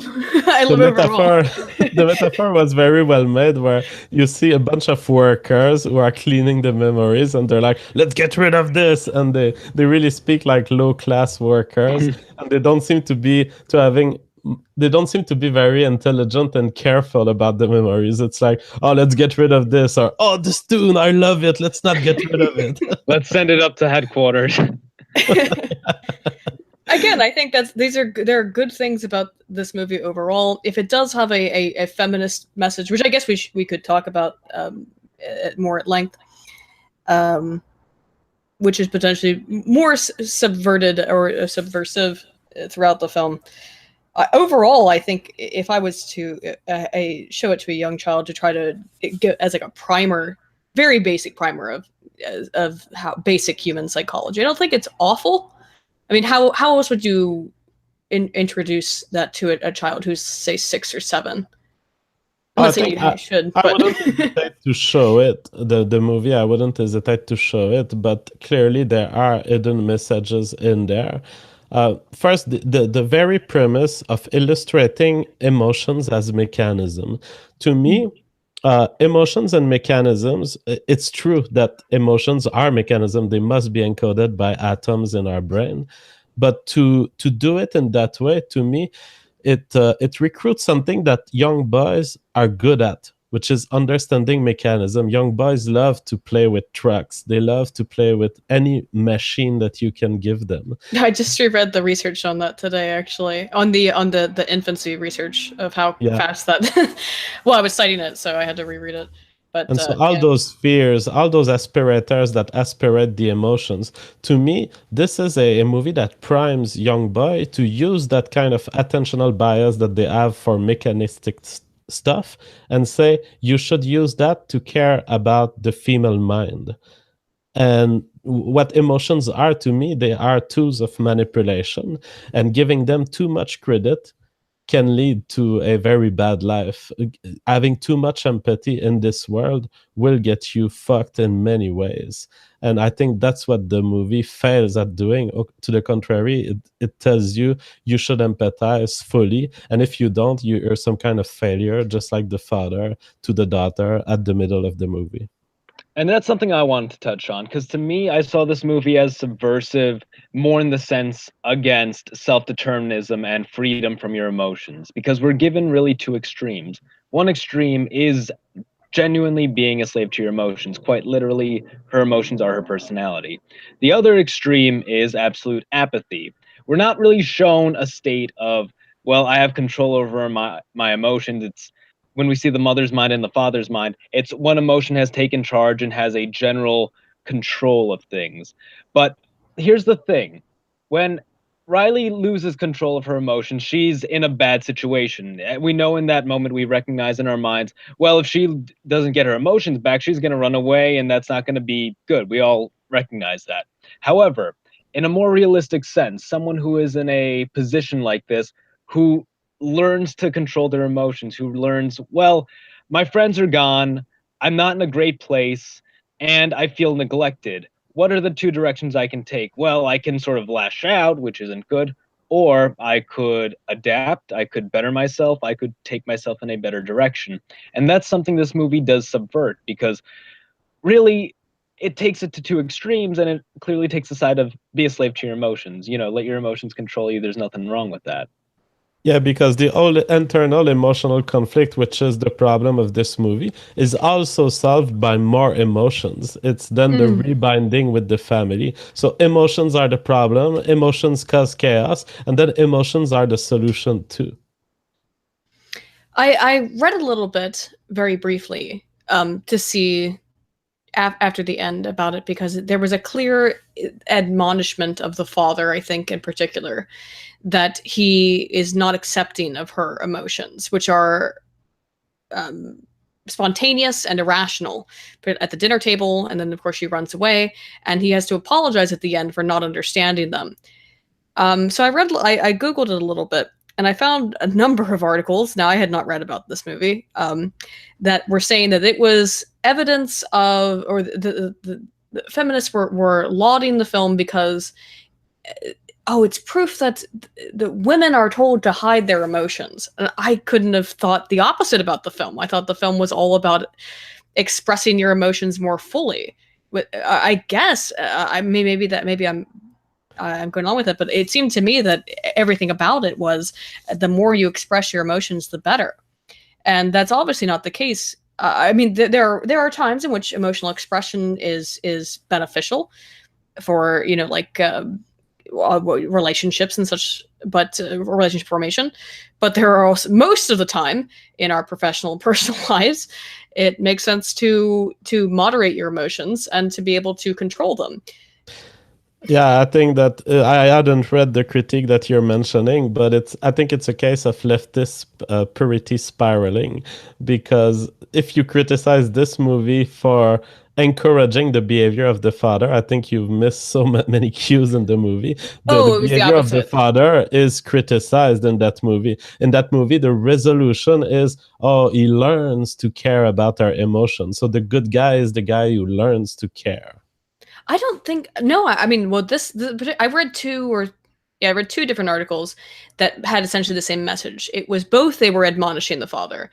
[SPEAKER 1] The metaphor was very well made, where you see a bunch of workers who are cleaning the memories, and they're like, "Let's get rid of this," and they really speak like low class workers, and they don't seem to be very intelligent and careful about the memories. It's like, "Oh, let's get rid of this," or "Oh, this tune, I love it. Let's not get rid of it.
[SPEAKER 2] Let's send it up to headquarters."
[SPEAKER 3] Again, I think there are good things about this movie overall. If it does have a feminist message, which I guess we could talk about more at length, which is potentially more subverted or subversive throughout the film. Overall, I think if I was to show it to a young child to try to get as like a primer, very basic primer of how basic human psychology, I don't think it's awful. I mean, how else would you introduce that to a child who's, say, 6 or 7? I'm not saying you should.
[SPEAKER 1] I wouldn't hesitate to show it, the movie. I wouldn't hesitate to show it, but clearly there are hidden messages in there. First, the very premise of illustrating emotions as mechanism. To me, emotions and mechanisms, it's true that emotions are mechanisms. They must be encoded by atoms in our brain. But to do it in that way, to me, it recruits something that young boys are good at, which is understanding mechanism. Young boys love to play with trucks. They love to play with any machine that you can give them.
[SPEAKER 3] I just reread the research on that today, actually, on the infancy research of how fast that. Well, I was citing it, so I had to reread it. But
[SPEAKER 1] and so all those fears, all those aspirators that aspirate the emotions, to me, this is a movie that primes young boy to use that kind of attentional bias that they have for mechanistic stuff and say, you should use that to care about the female mind. And what emotions are to me, they are tools of manipulation, and giving them too much credit can lead to a very bad life. Having too much empathy in this world will get you fucked in many ways. And I think that's what the movie fails at doing. To the contrary, it tells you should empathize fully. And if you don't, you're some kind of failure, just like the father to the daughter at the middle of the movie.
[SPEAKER 2] And that's something I wanted to touch on, because to me, I saw this movie as subversive, more in the sense against self-determinism and freedom from your emotions, because we're given really two extremes. One extreme is genuinely being a slave to your emotions. Quite literally, her emotions are her personality. The other extreme is absolute apathy. We're not really shown a state of, well, I have control over my emotions. It's when we see the mother's mind and the father's mind, it's one emotion has taken charge and has a general control of things. But here's the thing. When Riley loses control of her emotions, she's in a bad situation. We know in that moment, we recognize in our minds, well, if she doesn't get her emotions back, she's going to run away, and that's not going to be good. We all recognize that. However, in a more realistic sense, someone who is in a position like this, who learns to control their emotions, who learns, well, my friends are gone, I'm not in a great place, and I feel neglected. What are the two directions I can take? Well, I can sort of lash out, which isn't good, or I could adapt, I could better myself, I could take myself in a better direction. And that's something this movie does subvert, because really it takes it to two extremes, and it clearly takes the side of be a slave to your emotions. Let your emotions control you. There's nothing wrong with that.
[SPEAKER 1] Yeah, because the whole internal emotional conflict, which is the problem of this movie, is also solved by more emotions. It's then the rebinding with the family. So emotions are the problem, emotions cause chaos, and then emotions are the solution too.
[SPEAKER 3] I read a little bit, very briefly, to see after the end about it, because there was a clear admonishment of the father, I think, in particular, that he is not accepting of her emotions, which are spontaneous and irrational, but at the dinner table, and then of course she runs away, and he has to apologize at the end for not understanding them. So I googled it a little bit, and I found a number of articles. Now, I had not read about this movie, that were saying that it was evidence of, or the feminists were lauding the film because, it's proof that the women are told to hide their emotions. And I couldn't have thought the opposite about the film. I thought the film was all about expressing your emotions more fully. I guess maybe I'm going on with it, but it seemed to me that everything about it was the more you express your emotions, the better. And that's obviously not the case. I mean, there are times in which emotional expression is beneficial for, relationships and such, but relationship formation. But there are also, most of the time in our professional and personal lives, it makes sense to moderate your emotions and to be able to control them.
[SPEAKER 1] Yeah, I think that I hadn't read the critique that you're mentioning, but I think it's a case of leftist purity spiraling, because if you criticize this movie for encouraging the behavior of the father, I think you've missed so many cues in the movie. The behavior of the father is criticized in that movie. In that movie, the resolution is, he learns to care about our emotions. So the good guy is the guy who learns to care.
[SPEAKER 3] I don't think, no, I mean, well, I read I read two different articles that had essentially the same message. It was both they were admonishing the father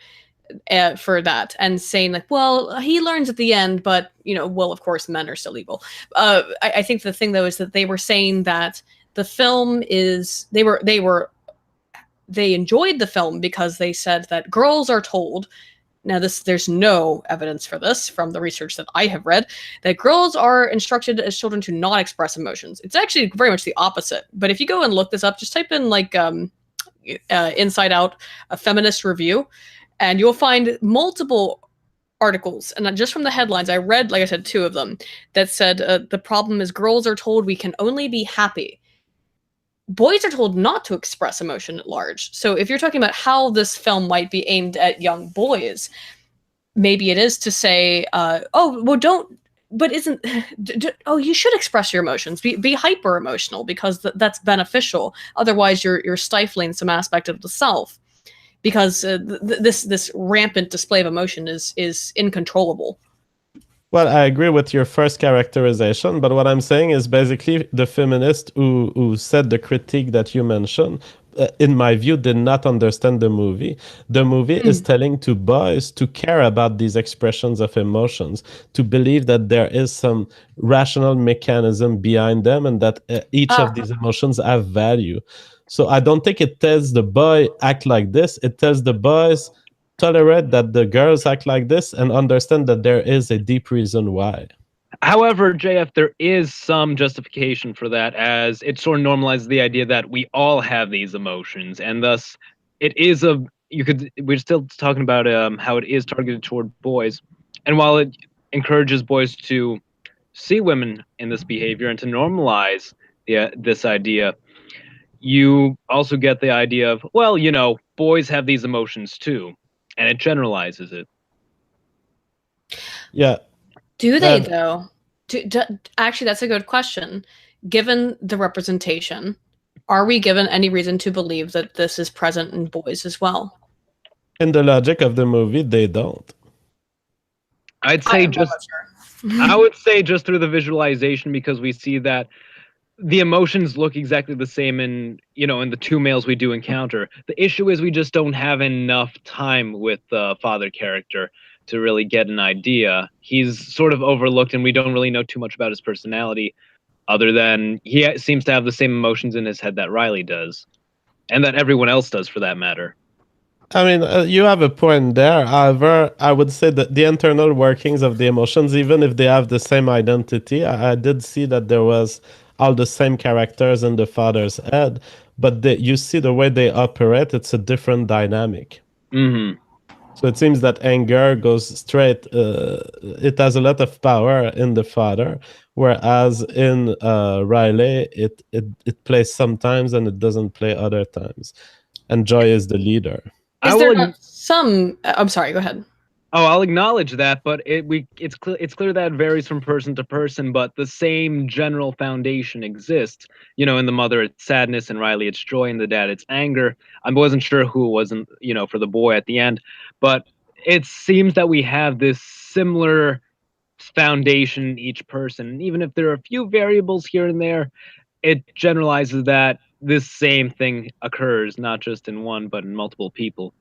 [SPEAKER 3] for that and saying like, well, he learns at the end, but, well, of course, men are still evil. I think the thing, though, is that they were saying that the film is, they enjoyed the film because they said that girls are told, now there's no evidence for this from the research that I have read, that girls are instructed as children to not express emotions. It's actually very much the opposite. But if you go and look this up, just type in like Inside Out, a feminist review, and you'll find multiple articles. And just from the headlines, I read, like I said, two of them that said the problem is girls are told we can only be happy. Boys are told not to express emotion at large. So if you're talking about how this film might be aimed at young boys, maybe it is to say, you should express your emotions. Be hyper emotional because that's beneficial. Otherwise, you're stifling some aspect of the self, because this rampant display of emotion is uncontrollable.
[SPEAKER 1] Well, I agree with your first characterization, but what I'm saying is basically the feminist who said the critique that you mentioned, in my view, did not understand the movie. The movie is telling to boys to care about these expressions of emotions, to believe that there is some rational mechanism behind them, and that each of these emotions have value. So I don't think it tells the boy act like this. It tells the boys tolerate that the girls act like this and understand that there is a deep reason why.
[SPEAKER 2] However, JF, there is some justification for that, as it sort of normalizes the idea that we all have these emotions, and thus it is we're still talking about how it is targeted toward boys, and while it encourages boys to see women in this behavior and to normalize this idea, you also get the idea of, well, boys have these emotions too, and it generalizes it.
[SPEAKER 1] Yeah.
[SPEAKER 3] Do they, though? Actually, that's a good question. Given the representation, are we given any reason to believe that this is present in boys as well?
[SPEAKER 1] In the logic of the movie, they don't.
[SPEAKER 2] I would say just through the visualization, because we see that the emotions look exactly the same in the two males we do encounter. The issue is we just don't have enough time with the father character to really get an idea. He's sort of overlooked, and we don't really know too much about his personality, other than he seems to have the same emotions in his head that Riley does, and that everyone else does, for that matter.
[SPEAKER 1] I mean, you have a point there. However, I would say that the internal workings of the emotions, even if they have the same identity, I did see that there was all the same characters in the father's head, but you see the way they operate, it's a different dynamic.
[SPEAKER 2] Mm-hmm.
[SPEAKER 1] So it seems that anger goes straight, it has a lot of power in the father, whereas in Riley, it plays sometimes and it doesn't play other times. And Joy is the leader.
[SPEAKER 3] Is there not some? I'm sorry. Go ahead.
[SPEAKER 2] Oh, I'll acknowledge that, but it's clear that it varies from person to person, but the same general foundation exists. In the mother, it's sadness, and Riley, it's joy, and the dad, it's anger. I wasn't sure who it wasn't, for the boy at the end, but it seems that we have this similar foundation in each person. And even if there are a few variables here and there, it generalizes that this same thing occurs, not just in one, but in multiple people.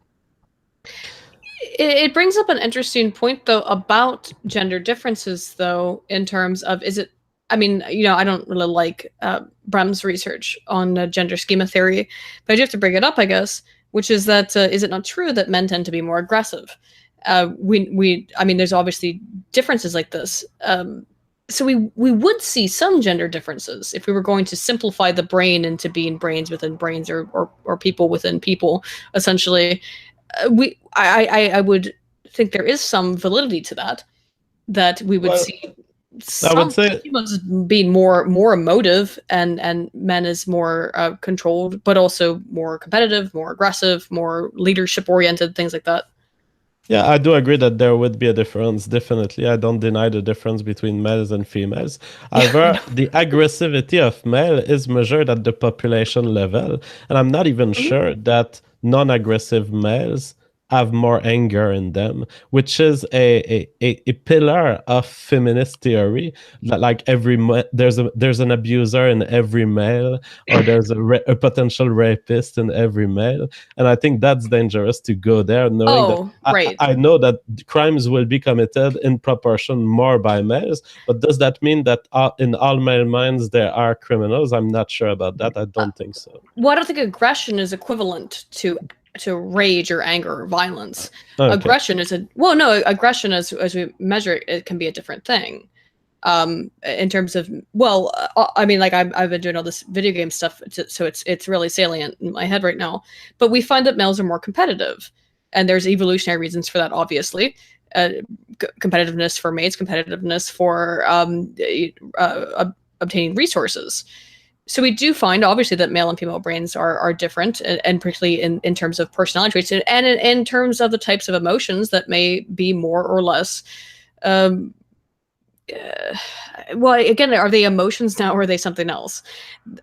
[SPEAKER 3] It brings up an interesting point, though, about gender differences, though, in terms of, is it, I mean, I don't really like Brem's research on gender schema theory, but I do have to bring it up, I guess, which is that, is it not true that men tend to be more aggressive? I mean, there's obviously differences like this. So we would see some gender differences if we were going to simplify the brain into being brains within brains, or people within people, essentially. I would think there is some validity to that we would see some,
[SPEAKER 1] I would say
[SPEAKER 3] humans being more emotive, and men is more controlled, but also more competitive, more aggressive, more leadership oriented, things like that.
[SPEAKER 1] Yeah, I do agree that there would be a difference, definitely. I don't deny the difference between males and females. However, the aggressivity of male is measured at the population level, and I'm not even sure that non-aggressive males have more anger in them, which is a pillar of feminist theory. Like there's an abuser in every male, or there's a potential rapist in every male, and I think that's dangerous to go there, knowing
[SPEAKER 3] right.
[SPEAKER 1] I know that crimes will be committed in proportion more by males, but does that mean that in all male minds there are criminals? I'm not sure about that. I don't think so.
[SPEAKER 3] Well, I don't think aggression is equivalent to rage or anger or violence.
[SPEAKER 1] Okay.
[SPEAKER 3] Aggression is aggression as we measure it can be a different thing. In terms of, I mean, like I've been doing all this video game stuff, so it's really salient in my head right now. But we find that males are more competitive, and there's evolutionary reasons for that, obviously. Competitiveness for mates, competitiveness for obtaining resources. So we do find, obviously, that male and female brains are different, and particularly in terms of personality traits, and in terms of the types of emotions that may be more or less. Well, again, are they emotions now, or are they something else?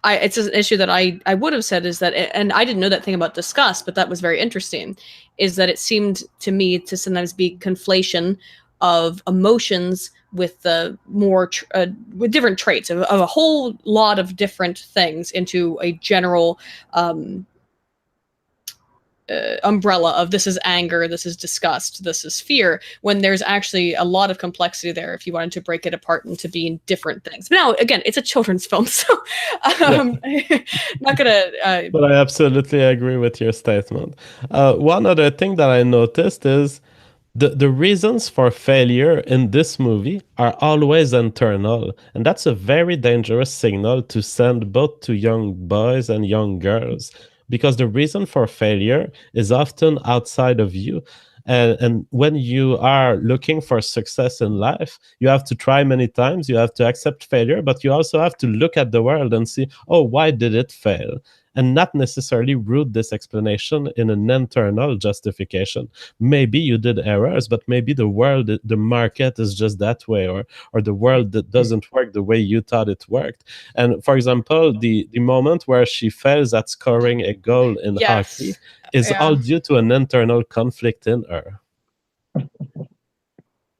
[SPEAKER 3] It's an issue that I would have said is that, and I didn't know that thing about disgust, but that was very interesting, is that it seemed to me to sometimes be conflation of emotions with the more with different traits of a whole lot of different things into a general umbrella of this is anger, this is disgust, this is fear, when there's actually a lot of complexity there if you wanted to break it apart into being different things. But now, again, it's a children's film, so not gonna...
[SPEAKER 1] But I absolutely agree with your statement. One other thing that I noticed is the reasons for failure in this movie are always internal, and that's a very dangerous signal to send both to young boys and young girls, because the reason for failure is often outside of you. And when you are looking for success in life, you have to try many times, you have to accept failure, but you also have to look at the world and see, oh, why did it fail? And not necessarily root this explanation in an internal justification. Maybe you did errors, but maybe the world, the market is just that way, or the world that doesn't work the way you thought it worked. And for example, the moment where she fails at scoring a goal in hockey is all due to an internal conflict in her.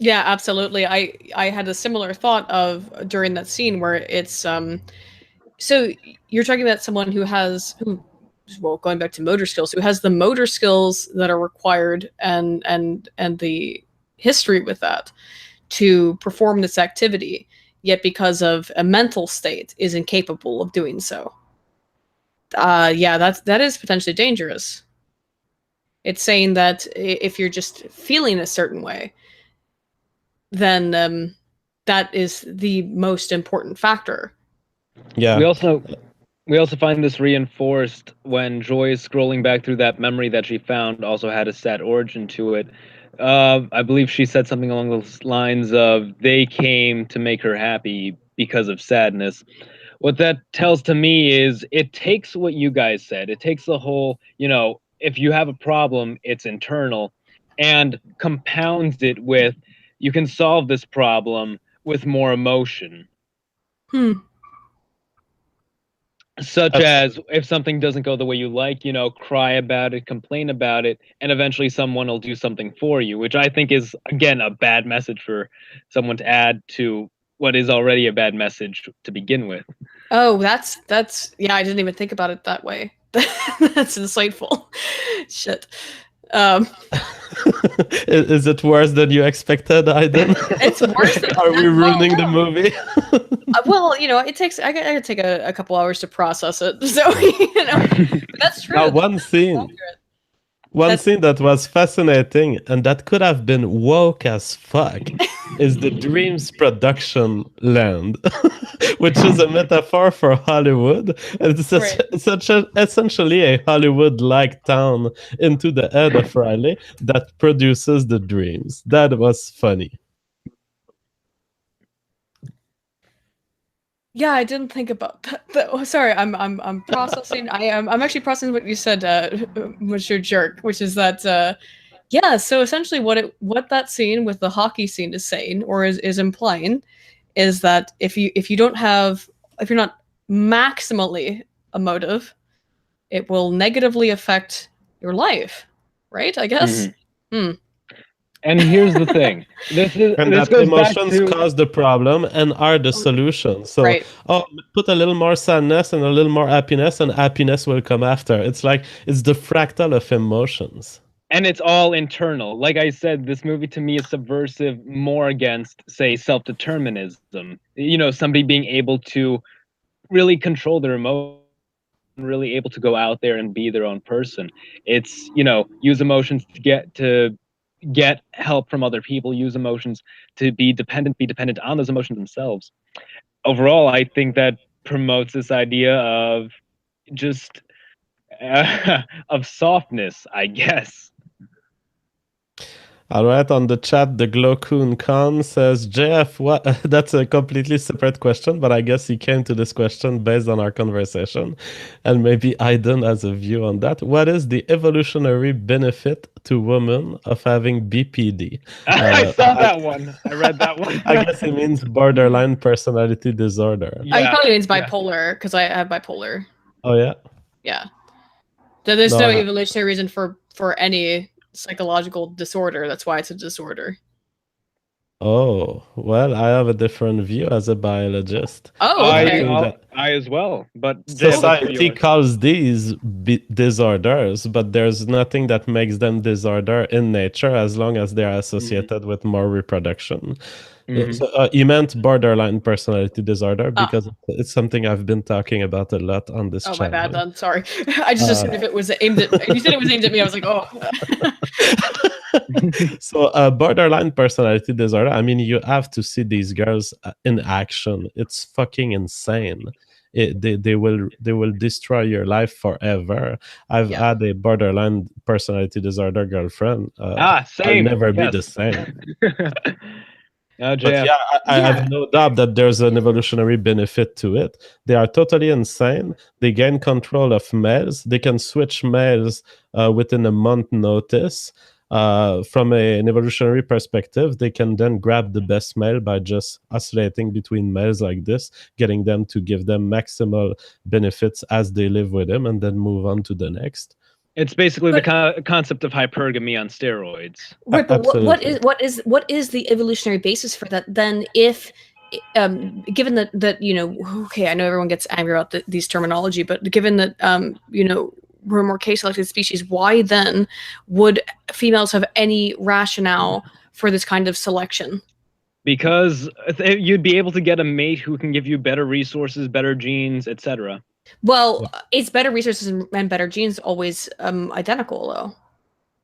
[SPEAKER 3] Yeah, absolutely. I had a similar thought of during that scene where it's So you're talking about someone who well, going back to motor skills, who has the motor skills that are required and the history with that to perform this activity, yet because of a mental state is incapable of doing so. Yeah, that is potentially dangerous. It's saying that if you're just feeling a certain way, then that is the most important factor.
[SPEAKER 1] Yeah.
[SPEAKER 2] We also find this reinforced when Joy is scrolling back through that memory that she found. Also had a sad origin to it. I believe she said something along those lines of they came to make her happy because of sadness. What that tells to me is it takes what you guys said. It takes the whole, if you have a problem, it's internal, and compounds it with you can solve this problem with more emotion. Such as if something doesn't go the way you like, cry about it, complain about it, and eventually someone will do something for you, which I think is, again, a bad message for someone to add to what is already a bad message to begin with.
[SPEAKER 3] Oh, that's yeah, I didn't even think about it that way. That's insightful. Shit.
[SPEAKER 1] Is it worse than you expected, Aydin?
[SPEAKER 3] It's worse than
[SPEAKER 1] Are we ruining the movie?
[SPEAKER 3] Well, it takes I gotta take a couple hours to process it. So that's true.
[SPEAKER 1] Now, one scene that was fascinating and that could have been woke as fuck is the Dreams production land, which is a metaphor for Hollywood. And it's essentially a Hollywood-like town into the head of Riley that produces the dreams. That was funny.
[SPEAKER 3] Yeah, I didn't think about that. Oh, sorry, I'm processing. I'm actually processing what you said, MonsieurJerk, which is that yeah. So essentially, what that scene with the hockey scene is saying, or is implying, is that if you're not maximally emotive, it will negatively affect your life, right? I guess. Mm-hmm.
[SPEAKER 2] And here's the thing: this
[SPEAKER 1] emotions cause the problem and are the solution. So, put a little more sadness and a little more happiness, and happiness will come after. It's like it's the fractal of emotions.
[SPEAKER 2] And it's all internal. Like I said, this movie to me is subversive more against, say, self-determinism. Somebody being able to really control their emotions, really able to go out there and be their own person. It's, use emotions to get help from other people, use emotions to be dependent on those emotions themselves. Overall, I think that promotes this idea of just of softness, I guess.
[SPEAKER 1] All right, on the chat, the Glowcoon Khan says, JF, what? That's a completely separate question, but I guess he came to this question based on our conversation, and maybe Aydin has a view on that. What is the evolutionary benefit to women of having BPD?
[SPEAKER 2] I saw that one. I read that one.
[SPEAKER 1] I guess it means borderline personality disorder.
[SPEAKER 3] Yeah. He probably means bipolar, because I have bipolar.
[SPEAKER 1] Oh, yeah?
[SPEAKER 3] Yeah. There's no evolutionary reason for any psychological disorder. That's why it's a disorder.
[SPEAKER 1] Oh, well, I have a different view as a biologist.
[SPEAKER 3] Oh, okay.
[SPEAKER 2] I as well, but
[SPEAKER 1] society calls these disorders, but there's nothing that makes them disorder in nature as long as they're associated with more reproduction. So, you meant borderline personality disorder because it's something I've been talking about a lot on this channel.
[SPEAKER 3] Oh, my bad then. Sorry. I just assumed if it was aimed at... You said it was aimed at me, I was like, oh.
[SPEAKER 1] So borderline personality disorder, I mean, you have to see these girls in action. It's fucking insane. They will destroy your life forever. I've had a borderline personality disorder girlfriend.
[SPEAKER 2] Same.
[SPEAKER 1] I'll never be the same. But I have no doubt that there's an evolutionary benefit to it. They are totally insane. They gain control of males. They can switch males within a month notice. From an evolutionary perspective, they can then grab the best male by just oscillating between males like this, getting them to give them maximal benefits as they live with him, and then move on to the next.
[SPEAKER 2] It's basically the concept of hypergamy on steroids.
[SPEAKER 3] Right, but what is the evolutionary basis for that then? If given that okay, I know everyone gets angry about these terminology, but given that we're a more case-selected species, why then would females have any rationale for this kind of selection?
[SPEAKER 2] Because you'd be able to get a mate who can give you better resources, better genes, etc.
[SPEAKER 3] Well, is better resources and better genes always identical though?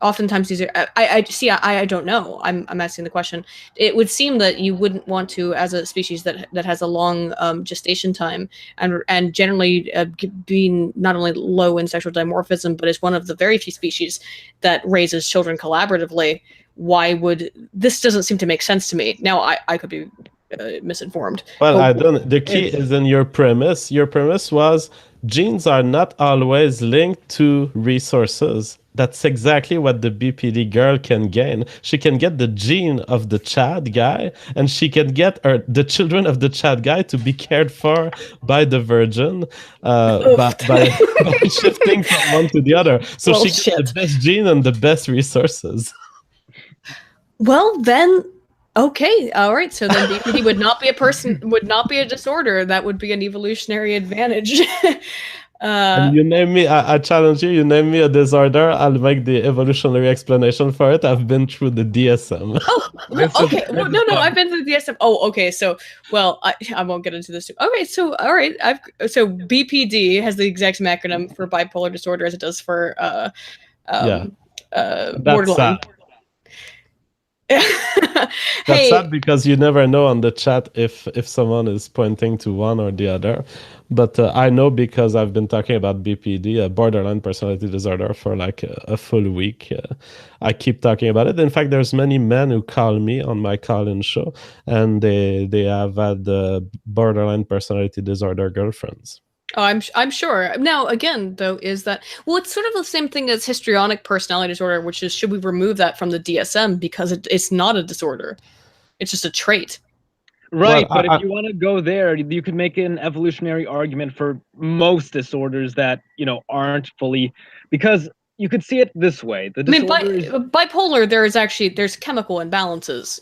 [SPEAKER 3] Oftentimes these are I don't know. I'm asking the question. It would seem that you wouldn't want to, as a species that has a long gestation time and generally being not only low in sexual dimorphism, but is one of the very few species that raises children collaboratively. Why would this doesn't seem to make sense to me? Now I could be misinformed.
[SPEAKER 1] Well, I don't. The key is in your premise. Your premise was genes are not always linked to resources. That's exactly what the BPD girl can gain. She can get the gene of the Chad guy, and she can get the children of the Chad guy to be cared for by the Virgin by shifting from one to the other. So she gets the best gene and the best resources.
[SPEAKER 3] Well, then, okay, all right. So then BPD would not be a disorder. That would be an evolutionary advantage.
[SPEAKER 1] And you name me, I challenge you, you name me a disorder, I'll make the evolutionary explanation for it. I've been through the DSM.
[SPEAKER 3] Oh, okay. Well, no, I've been through the DSM. Oh, okay. So, well, I won't get into this. Okay, so, all right. So BPD has the exact same acronym for bipolar disorder as it does for borderline.
[SPEAKER 1] That's sad because you never know on the chat if someone is pointing to one or the other. But I know because I've been talking about BPD, a borderline personality disorder, for like a full week. I keep talking about it. In fact, there's many men who call me on my call-in show, and they have had borderline personality disorder girlfriends.
[SPEAKER 3] Oh, I'm sure. Now, again, though, is that, well, it's sort of the same thing as histrionic personality disorder, which is, should we remove that from the DSM because it's not a disorder. It's just a trait.
[SPEAKER 2] Right, well, but if you want to go there, you could make an evolutionary argument for most disorders that, aren't fully, because you could see it this way. The
[SPEAKER 3] bipolar, there's chemical imbalances,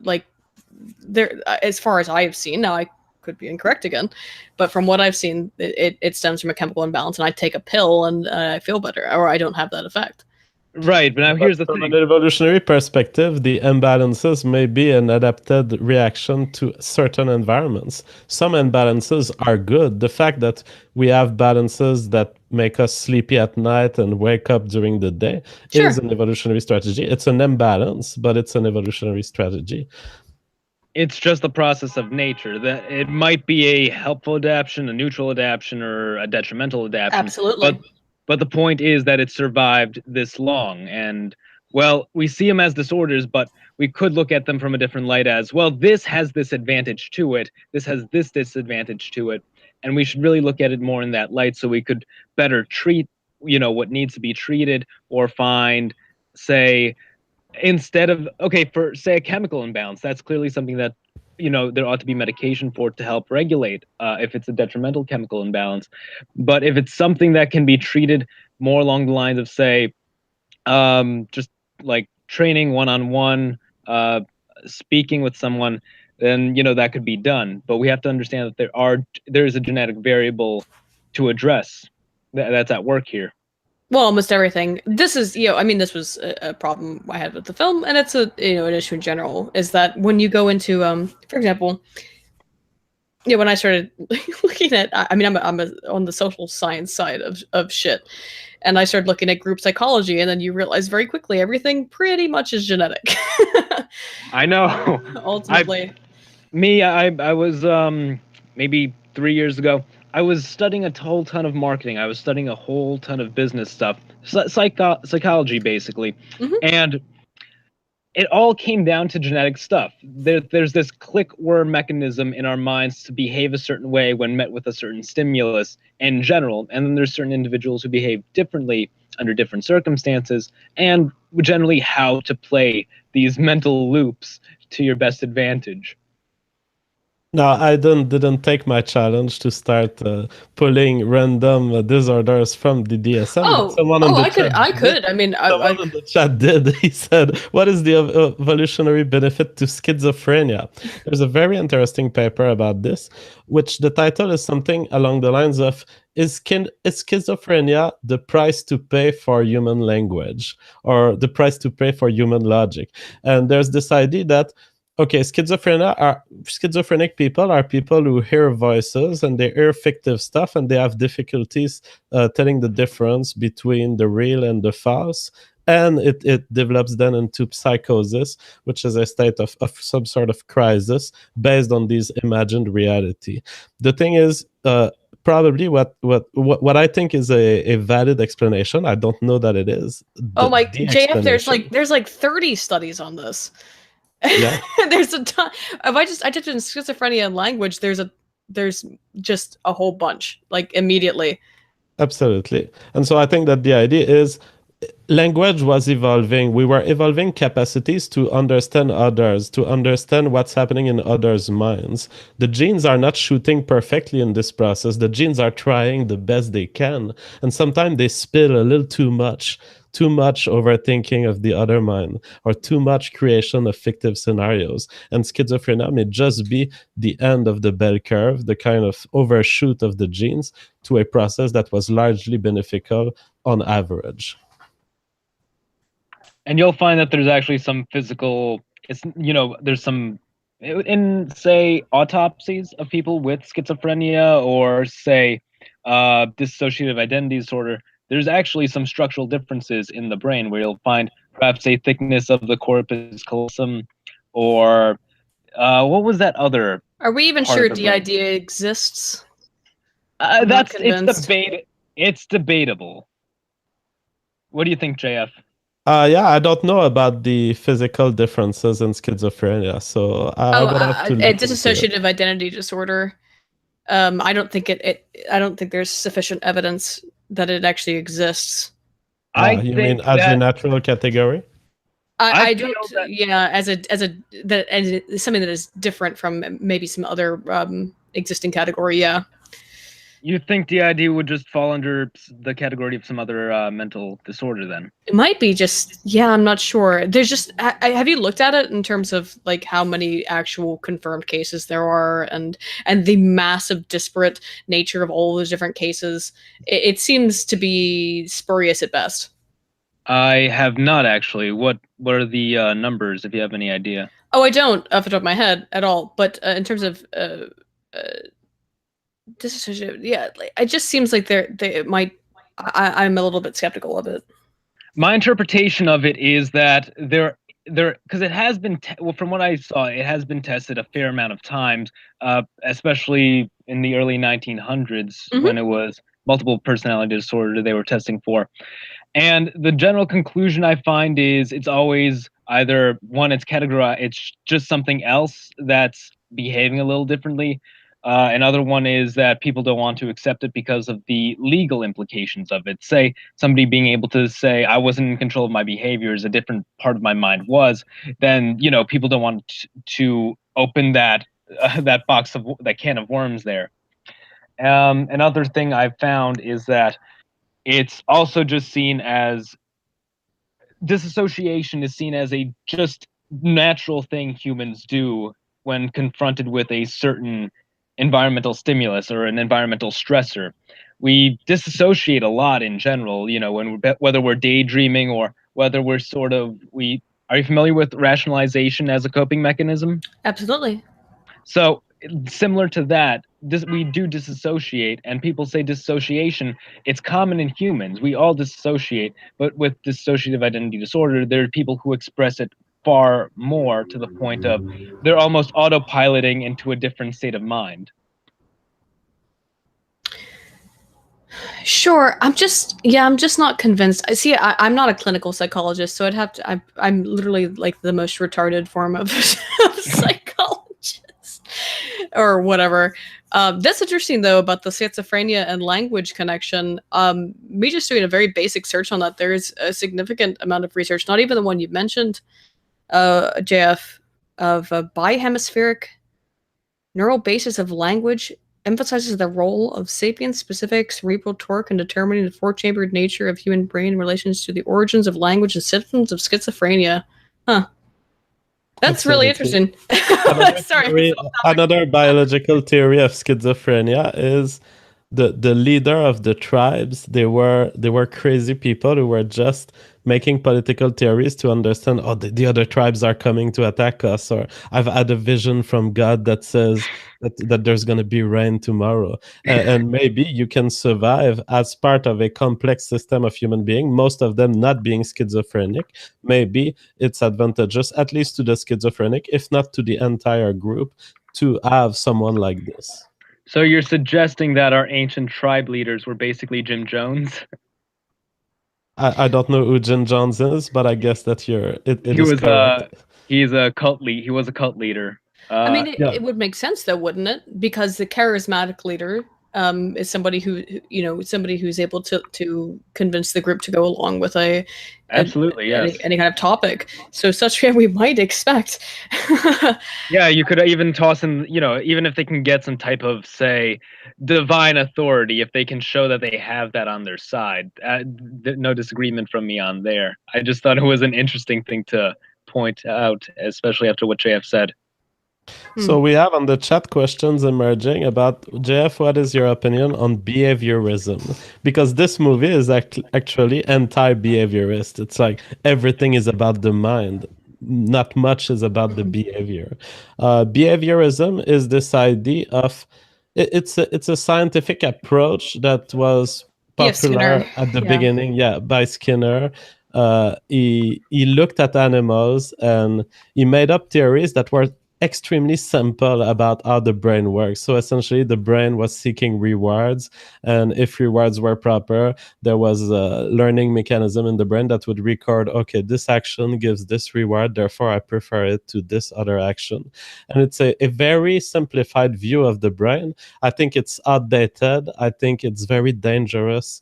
[SPEAKER 3] like there, as far as I have seen. Now, I could be incorrect again, but from what I've seen, it stems from a chemical imbalance, and I take a pill and I feel better, or I don't have that effect.
[SPEAKER 2] Right, but now here's the thing.
[SPEAKER 1] From an evolutionary perspective, the imbalances may be an adapted reaction to certain environments. Some imbalances are good. The fact that we have balances that make us sleepy at night and wake up during the day is an evolutionary strategy. It's an imbalance, but it's an evolutionary strategy.
[SPEAKER 2] It's just the process of nature. That it might be a helpful adaptation, a neutral adaptation, or a detrimental adaptation.
[SPEAKER 3] Absolutely.
[SPEAKER 2] But the point is that it survived this long. And, well, we see them as disorders, but we could look at them from a different light as, well, this has this advantage to it. This has this disadvantage to it. And we should really look at it more in that light so we could better treat, what needs to be treated, or find, say, instead of, okay, for, say, a chemical imbalance, that's clearly something that, there ought to be medication for to help regulate if it's a detrimental chemical imbalance. But if it's something that can be treated more along the lines of, say, just like training one-on-one, speaking with someone, then, that could be done. But we have to understand that there is a genetic variable to address that's at work here.
[SPEAKER 3] Well, almost everything. This is, this was a problem I had with the film, and it's an issue in general, is that when you go into, for example, when I started looking at, I'm on the social science side of shit, and I started looking at group psychology, and then you realize very quickly everything pretty much is genetic.
[SPEAKER 2] I know.
[SPEAKER 3] Ultimately.
[SPEAKER 2] I was, maybe 3 years ago, I was studying a whole ton of marketing. I was studying a whole ton of business stuff, psychology, basically. Mm-hmm. And it all came down to genetic stuff. There's this click-worm mechanism in our minds to behave a certain way when met with a certain stimulus in general. And then there's certain individuals who behave differently under different circumstances, and generally how to play these mental loops to your best advantage.
[SPEAKER 1] No, I didn't take my challenge to start pulling random disorders from the DSM, but someone in the chat
[SPEAKER 3] I
[SPEAKER 1] did.
[SPEAKER 3] could. I mean,
[SPEAKER 1] Someone in the chat did. He said, "What is the evolutionary benefit to schizophrenia?" There's a very interesting paper about this, which the title is something along the lines of is schizophrenia the price to pay for human language, or the price to pay for human logic? And there's this idea that, okay, schizophrenic people are people who hear voices and they hear fictive stuff, and they have difficulties telling the difference between the real and the false. And it develops then into psychosis, which is a state of some sort of crisis based on these imagined reality. The thing is, probably what I think is a valid explanation. I don't know that it is.
[SPEAKER 3] Oh my,
[SPEAKER 1] the
[SPEAKER 3] JF,
[SPEAKER 1] explanation.
[SPEAKER 3] there's like 30 studies on this.
[SPEAKER 1] Yeah.
[SPEAKER 3] There's a ton. If I typed in schizophrenia and language, there's just a whole bunch, like, immediately.
[SPEAKER 1] Absolutely. And so I think that the idea is language was evolving. We were evolving capacities to understand others, to understand what's happening in others' minds. The genes are not shooting perfectly in this process. The genes are trying the best they can. And sometimes they spill a little too much overthinking of the other mind, or too much creation of fictive scenarios. And schizophrenia may just be the end of the bell curve, the kind of overshoot of the genes to a process that was largely beneficial on average.
[SPEAKER 2] And you'll find that there's actually some physical, there's some, in, say, autopsies of people with schizophrenia, or say dissociative identity disorder, there's actually some structural differences in the brain where you'll find perhaps a thickness of the corpus callosum, or what was that other?
[SPEAKER 3] Are we even
[SPEAKER 2] part
[SPEAKER 3] sure
[SPEAKER 2] of the brain?
[SPEAKER 3] DID exists? I'm not
[SPEAKER 2] It's
[SPEAKER 3] convinced.
[SPEAKER 2] it's debatable. What do you think, JF?
[SPEAKER 1] Yeah, I don't know about the physical differences in schizophrenia, so I would have to look into it.
[SPEAKER 3] Dissociative identity disorder. I don't think I don't think there's sufficient evidence that it actually exists.
[SPEAKER 1] You mean as a natural category?
[SPEAKER 3] I don't. Yeah, as something that is different from maybe some other existing category. Yeah.
[SPEAKER 2] You think DID would just fall under the category of some other mental disorder then?
[SPEAKER 3] It might be just, yeah, I'm not sure. There's just, have you looked at it in terms of like how many actual confirmed cases there are, and the massive disparate nature of all those different cases? It seems to be spurious at best.
[SPEAKER 2] I have not actually. What are the numbers, if you have any idea?
[SPEAKER 3] Oh, I don't off the top of my head at all. But in terms of yeah, it just seems like they might. I'm a little bit skeptical of it.
[SPEAKER 2] My interpretation of it is that because it has been from what I saw, it has been tested a fair amount of times, especially in the early 1900s when it was multiple personality disorder they were testing for. And the general conclusion I find is it's always either one, it's categorized, it's just something else that's behaving a little differently. Another one is that people don't want to accept it because of the legal implications of it. Say somebody being able to say, I wasn't in control of my behaviors, a different part of my mind was, then, people don't want to open that box of that can of worms there. Another thing I've found is that it's also just seen as disassociation is seen as a just natural thing humans do when confronted with a certain environmental stimulus or an environmental stressor. We disassociate a lot in general, whether we're daydreaming or whether we're are you familiar with rationalization as a coping mechanism?
[SPEAKER 3] Absolutely.
[SPEAKER 2] So similar to that, we do disassociate, and people say dissociation, it's common in humans. We all disassociate, but with dissociative identity disorder, there are people who express it far more, to the point of they're almost autopiloting into a different state of mind.
[SPEAKER 3] Sure. I'm just not convinced. See, I'm not a clinical psychologist, so I'd have to, I'm literally like the most retarded form of psychologist or whatever. That's interesting though about the schizophrenia and language connection. Me just doing a very basic search on that, there's a significant amount of research, not even the one you mentioned, JF, of bihemispheric neural basis of language emphasizes the role of sapient-specific cerebral torque in determining the four-chambered nature of human brain in relation to the origins of language and symptoms of schizophrenia. Huh. That's really
[SPEAKER 1] Absolutely.
[SPEAKER 3] interesting. Sorry.
[SPEAKER 1] Another biological theory of schizophrenia is the leader of the tribes. They were crazy people who were just making political theories to understand, oh, the other tribes are coming to attack us, or I've had a vision from God that says that there's going to be rain tomorrow. And maybe you can survive as part of a complex system of human beings, most of them not being schizophrenic. Maybe it's advantageous, at least to the schizophrenic, if not to the entire group, to have someone like this.
[SPEAKER 2] So you're suggesting that our ancient tribe leaders were basically Jim Jones?
[SPEAKER 1] I don't know who Jim Jones is, but I guess that it
[SPEAKER 2] He
[SPEAKER 1] is
[SPEAKER 2] was
[SPEAKER 1] correct.
[SPEAKER 2] He was a cult leader.
[SPEAKER 3] I mean,
[SPEAKER 1] yeah.
[SPEAKER 3] it would make sense though, wouldn't it? Because the charismatic leader is somebody somebody who's able to convince the group to go along with
[SPEAKER 2] absolutely, yes,
[SPEAKER 3] any kind of topic. So such we might expect.
[SPEAKER 2] Yeah, you could even toss in, even if they can get some type of, say, divine authority, if they can show that they have that on their side. No disagreement from me on there. I just thought it was an interesting thing to point out, especially after what JF said.
[SPEAKER 1] So we have on the chat questions emerging about, JF, what is your opinion on behaviorism? Because this movie is actually anti-behaviorist. It's like everything is about the mind. Not much is about the behavior. Behaviorism is this idea of, it's a scientific approach that was popular at the beginning, by Skinner. He looked at animals and he made up theories that were extremely simple about how the brain works. So essentially the brain was seeking rewards, and if rewards were proper, there was a learning mechanism in the brain that would record, okay, this action gives this reward, therefore I prefer it to this other action. And it's a very simplified view of the brain. I think it's outdated. I think it's very dangerous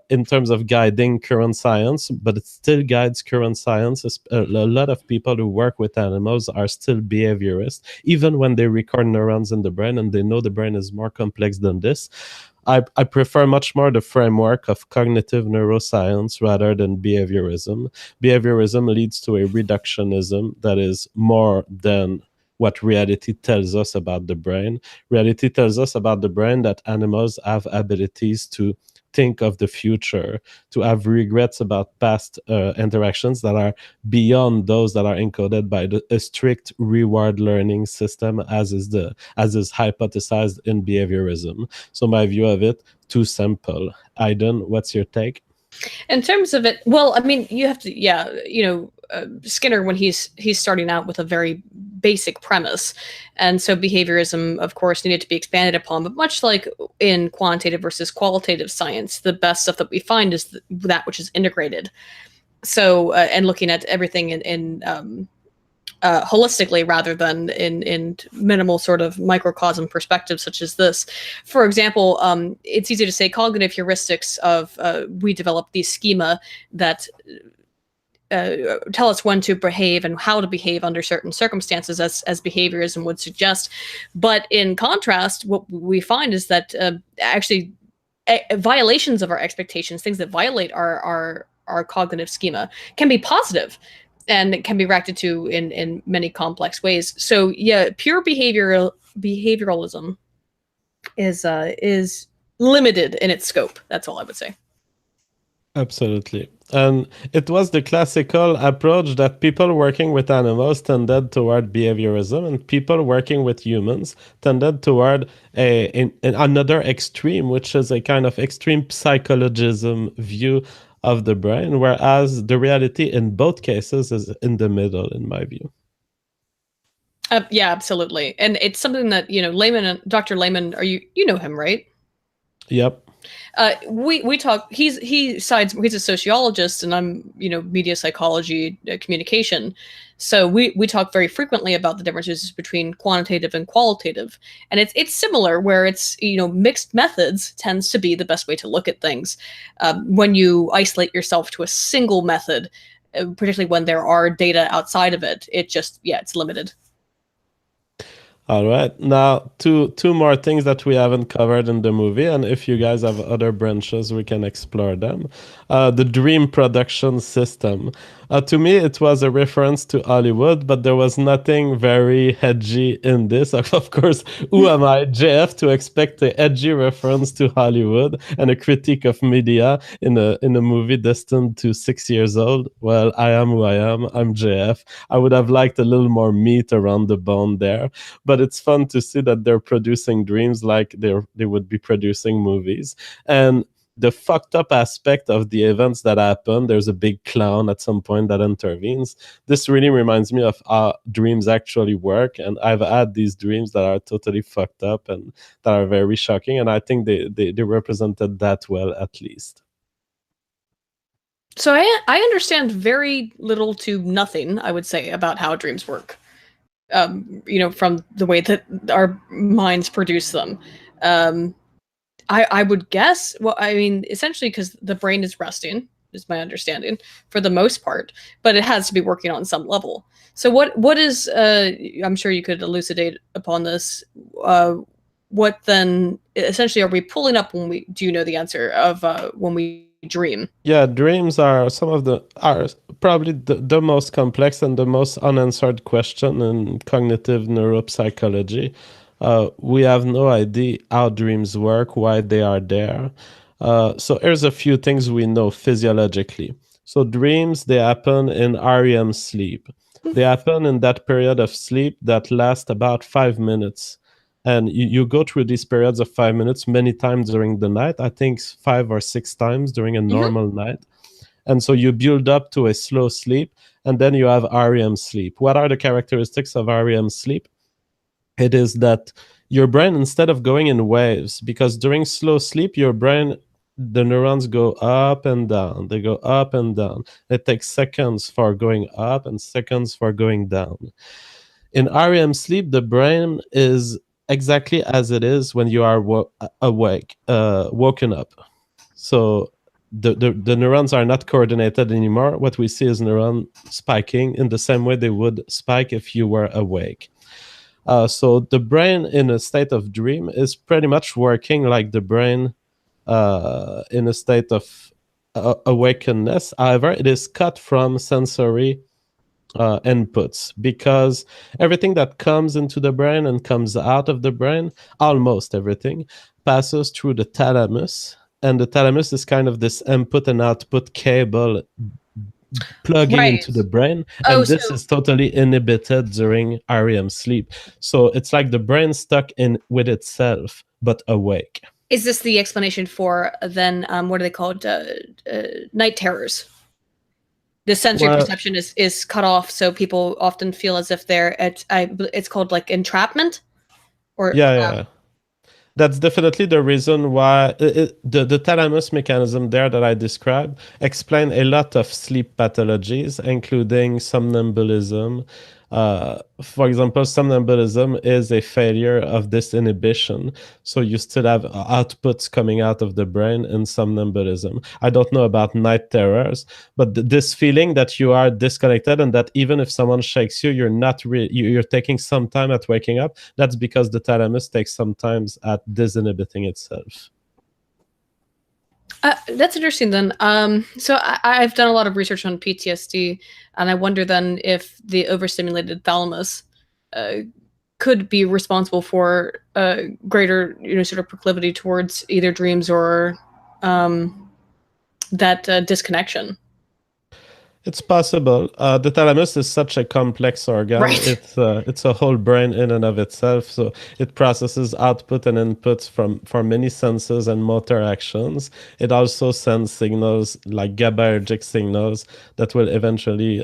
[SPEAKER 1] in terms of guiding current science, but it still guides current science. A lot of people who work with animals are still behaviorists, even when they record neurons in the brain and they know the brain is more complex than this. I prefer much more the framework of cognitive neuroscience rather than behaviorism. Behaviorism leads to a reductionism that is more than what reality tells us about the brain. Reality tells us about the brain that animals have abilities to think of the future, to have regrets about past interactions that are beyond those that are encoded by a strict reward learning system, as is hypothesized in behaviorism. So my view of it, too simple. Aydin, what's your take?
[SPEAKER 3] In terms of it, well, I mean, you have to, Skinner, when he's starting out with a very basic premise, and so behaviorism, of course, needed to be expanded upon. But much like in quantitative versus qualitative science, the best stuff that we find is that which is integrated. So, and looking at everything in holistically rather than in minimal sort of microcosm perspectives such as this. For example, it's easy to say cognitive heuristics of we develop these schema that tell us when to behave and how to behave under certain circumstances, as behaviorism would suggest. But in contrast, what we find is that actually violations of our expectations, things that violate our cognitive schema, can be positive and it can be reacted to in many complex ways. So yeah, pure behavioralism is limited in its scope. That's all I would say.
[SPEAKER 1] Absolutely. And it was the classical approach that people working with animals tended toward behaviorism, and people working with humans tended toward another extreme, which is a kind of extreme psychologism view of the brain, whereas the reality in both cases is in the middle, in my view.
[SPEAKER 3] Yeah, absolutely. And it's something that, Lehman, Dr. Lehman, you know him, right?
[SPEAKER 1] Yep.
[SPEAKER 3] We talk. He's a sociologist, and I'm media psychology, communication. So we talk very frequently about the differences between quantitative and qualitative, and it's similar where it's mixed methods tends to be the best way to look at things. When you isolate yourself to a single method, particularly when there are data outside of it, it's limited.
[SPEAKER 1] All right. Now, two more things that we haven't covered in the movie, and if you guys have other branches, we can explore them. The dream production system. To me, it was a reference to Hollywood, but there was nothing very edgy in this. Of course, who am I, JF, to expect a edgy reference to Hollywood and a critique of media in a movie destined to 6 years old? Well, I am who I am. I'm JF. I would have liked a little more meat around the bone there, but it's fun to see that they're producing dreams like they would be producing movies. And the fucked up aspect of the events that happen, there's a big clown at some point that intervenes. This really reminds me of how dreams actually work, and I've had these dreams that are totally fucked up and that are very shocking, and I think they represented that well, at least.
[SPEAKER 3] So I understand very little to nothing, I would say, about how dreams work. From the way that our minds produce them. I would guess, well, I mean, essentially because the brain is resting, is my understanding, for the most part, but it has to be working on some level. So what is, I'm sure you could elucidate upon this, what then, essentially, are we pulling up do you know the answer of when we dream?
[SPEAKER 1] Yeah, dreams are probably the most complex and the most unanswered question in cognitive neuropsychology. We have no idea how dreams work, why they are there. So here's a few things we know physiologically. So dreams, they happen in REM sleep. They happen in that period of sleep that lasts about 5 minutes. And you go through these periods of 5 minutes many times during the night. I think 5 or 6 times during a normal night. And so you build up to a slow sleep, and then you have REM sleep. What are the characteristics of REM sleep? It is that your brain, instead of going in waves, because during slow sleep, your brain, the neurons go up and down. They go up and down. It takes seconds for going up and seconds for going down. In REM sleep, the brain is exactly as it is when you are woken up. So the neurons are not coordinated anymore. What we see is neuron spiking in the same way they would spike if you were awake. So the brain in a state of dream is pretty much working like the brain in a state of awakeness. However, it is cut from sensory inputs, because everything that comes into the brain and comes out of the brain, almost everything, passes through the thalamus. And the thalamus is kind of this input and output cable plugging into the brain, and this is totally inhibited during REM sleep. So it's like the brain stuck in with itself but awake.
[SPEAKER 3] Is this the explanation for then what are they called, night terrors? The sensory perception is cut off, so people often feel as if they're it's called like entrapment, or
[SPEAKER 1] yeah. That's definitely the reason why the thalamus mechanism there that I described explain a lot of sleep pathologies, including somnambulism. For example, somnambulism is a failure of this inhibition. So you still have outputs coming out of the brain in somnambulism. I don't know about night terrors, but this feeling that you are disconnected and that even if someone shakes you, you're not you're taking some time at waking up. That's because the thalamus takes some time at disinhibiting itself.
[SPEAKER 3] That's interesting then. So I've done a lot of research on PTSD, and I wonder then if the overstimulated thalamus could be responsible for greater, sort of proclivity towards either dreams or that disconnection.
[SPEAKER 1] It's possible. The thalamus is such a complex organ.
[SPEAKER 3] Right.
[SPEAKER 1] It's a whole brain in and of itself. So it processes output and inputs for many senses and motor actions. It also sends signals like GABAergic signals that will eventually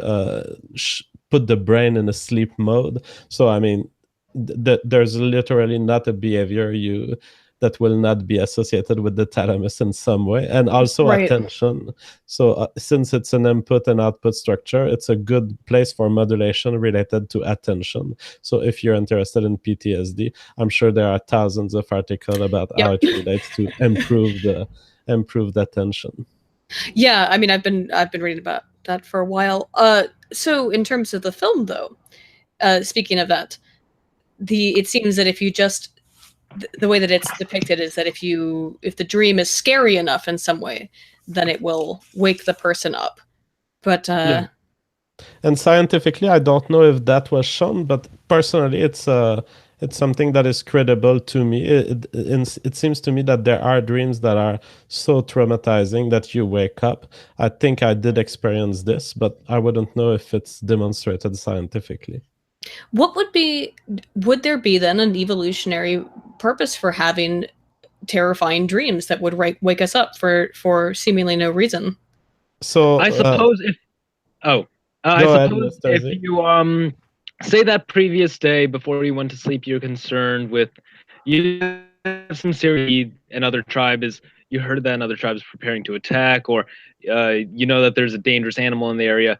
[SPEAKER 1] put the brain in a sleep mode. So I mean, there's literally not a behavior that will not be associated with the thalamus in some way, and also attention. So since it's an input and output structure, it's a good place for modulation related to attention. So if you're interested in PTSD, I'm sure there are thousands of articles about how it relates to improved attention.
[SPEAKER 3] Yeah, I mean, I've been reading about that for a while. So in terms of the film, though, speaking of that, it seems that if you just the way that it's depicted is that if the dream is scary enough in some way, then it will wake the person up. But
[SPEAKER 1] Yeah. And scientifically, I don't know if that was shown, but personally, it's something that is credible to me. It seems to me that there are dreams that are so traumatizing that you wake up. I think I did experience this, but I wouldn't know if it's demonstrated scientifically.
[SPEAKER 3] would there be then an evolutionary purpose for having terrifying dreams that would wake us up for seemingly no reason?
[SPEAKER 1] So
[SPEAKER 2] I suppose if I suppose if you say that previous day before you went to sleep, you're concerned with you have some serious and other tribe is you heard that another tribe is preparing to attack, or you know that there's a dangerous animal in the area.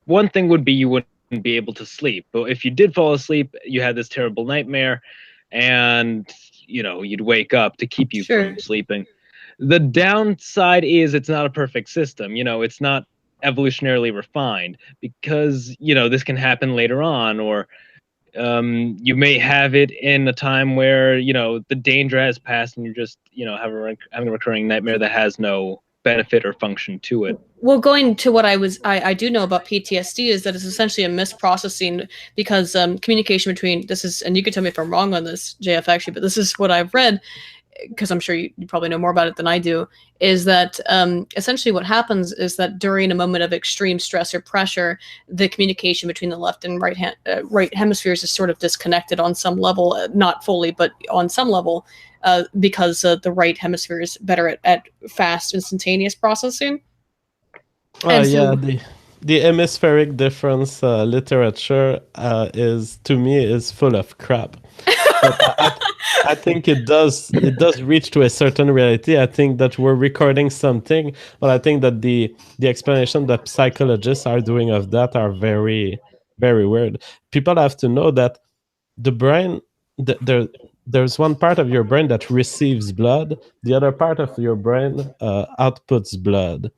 [SPEAKER 2] One thing would be you wouldn't be able to sleep, but if you did fall asleep, you had this terrible nightmare, and you'd wake up to keep you from sleeping. The downside is it's not a perfect system. It's not evolutionarily refined, because this can happen later on, or you may have it in a time where the danger has passed and you're just having a recurring nightmare that has no benefit or function to it.
[SPEAKER 3] Well, going to what I do know about PTSD is that it's essentially a misprocessing, because communication between and you can tell me if I'm wrong on this, JF, actually, but this is what I've read, because I'm sure you probably know more about it than I do, is that essentially what happens is that during a moment of extreme stress or pressure, the communication between the left and right hemispheres is sort of disconnected on some level, not fully, but on some level, because the right hemisphere is better at fast, instantaneous processing.
[SPEAKER 1] The hemispheric difference literature is full of crap. I think it does reach to a certain reality. I think that we're recording something, but I think that the explanation that psychologists are doing of that are very, very weird. People have to know that the brain, there's one part of your brain that receives blood, the other part of your brain outputs blood.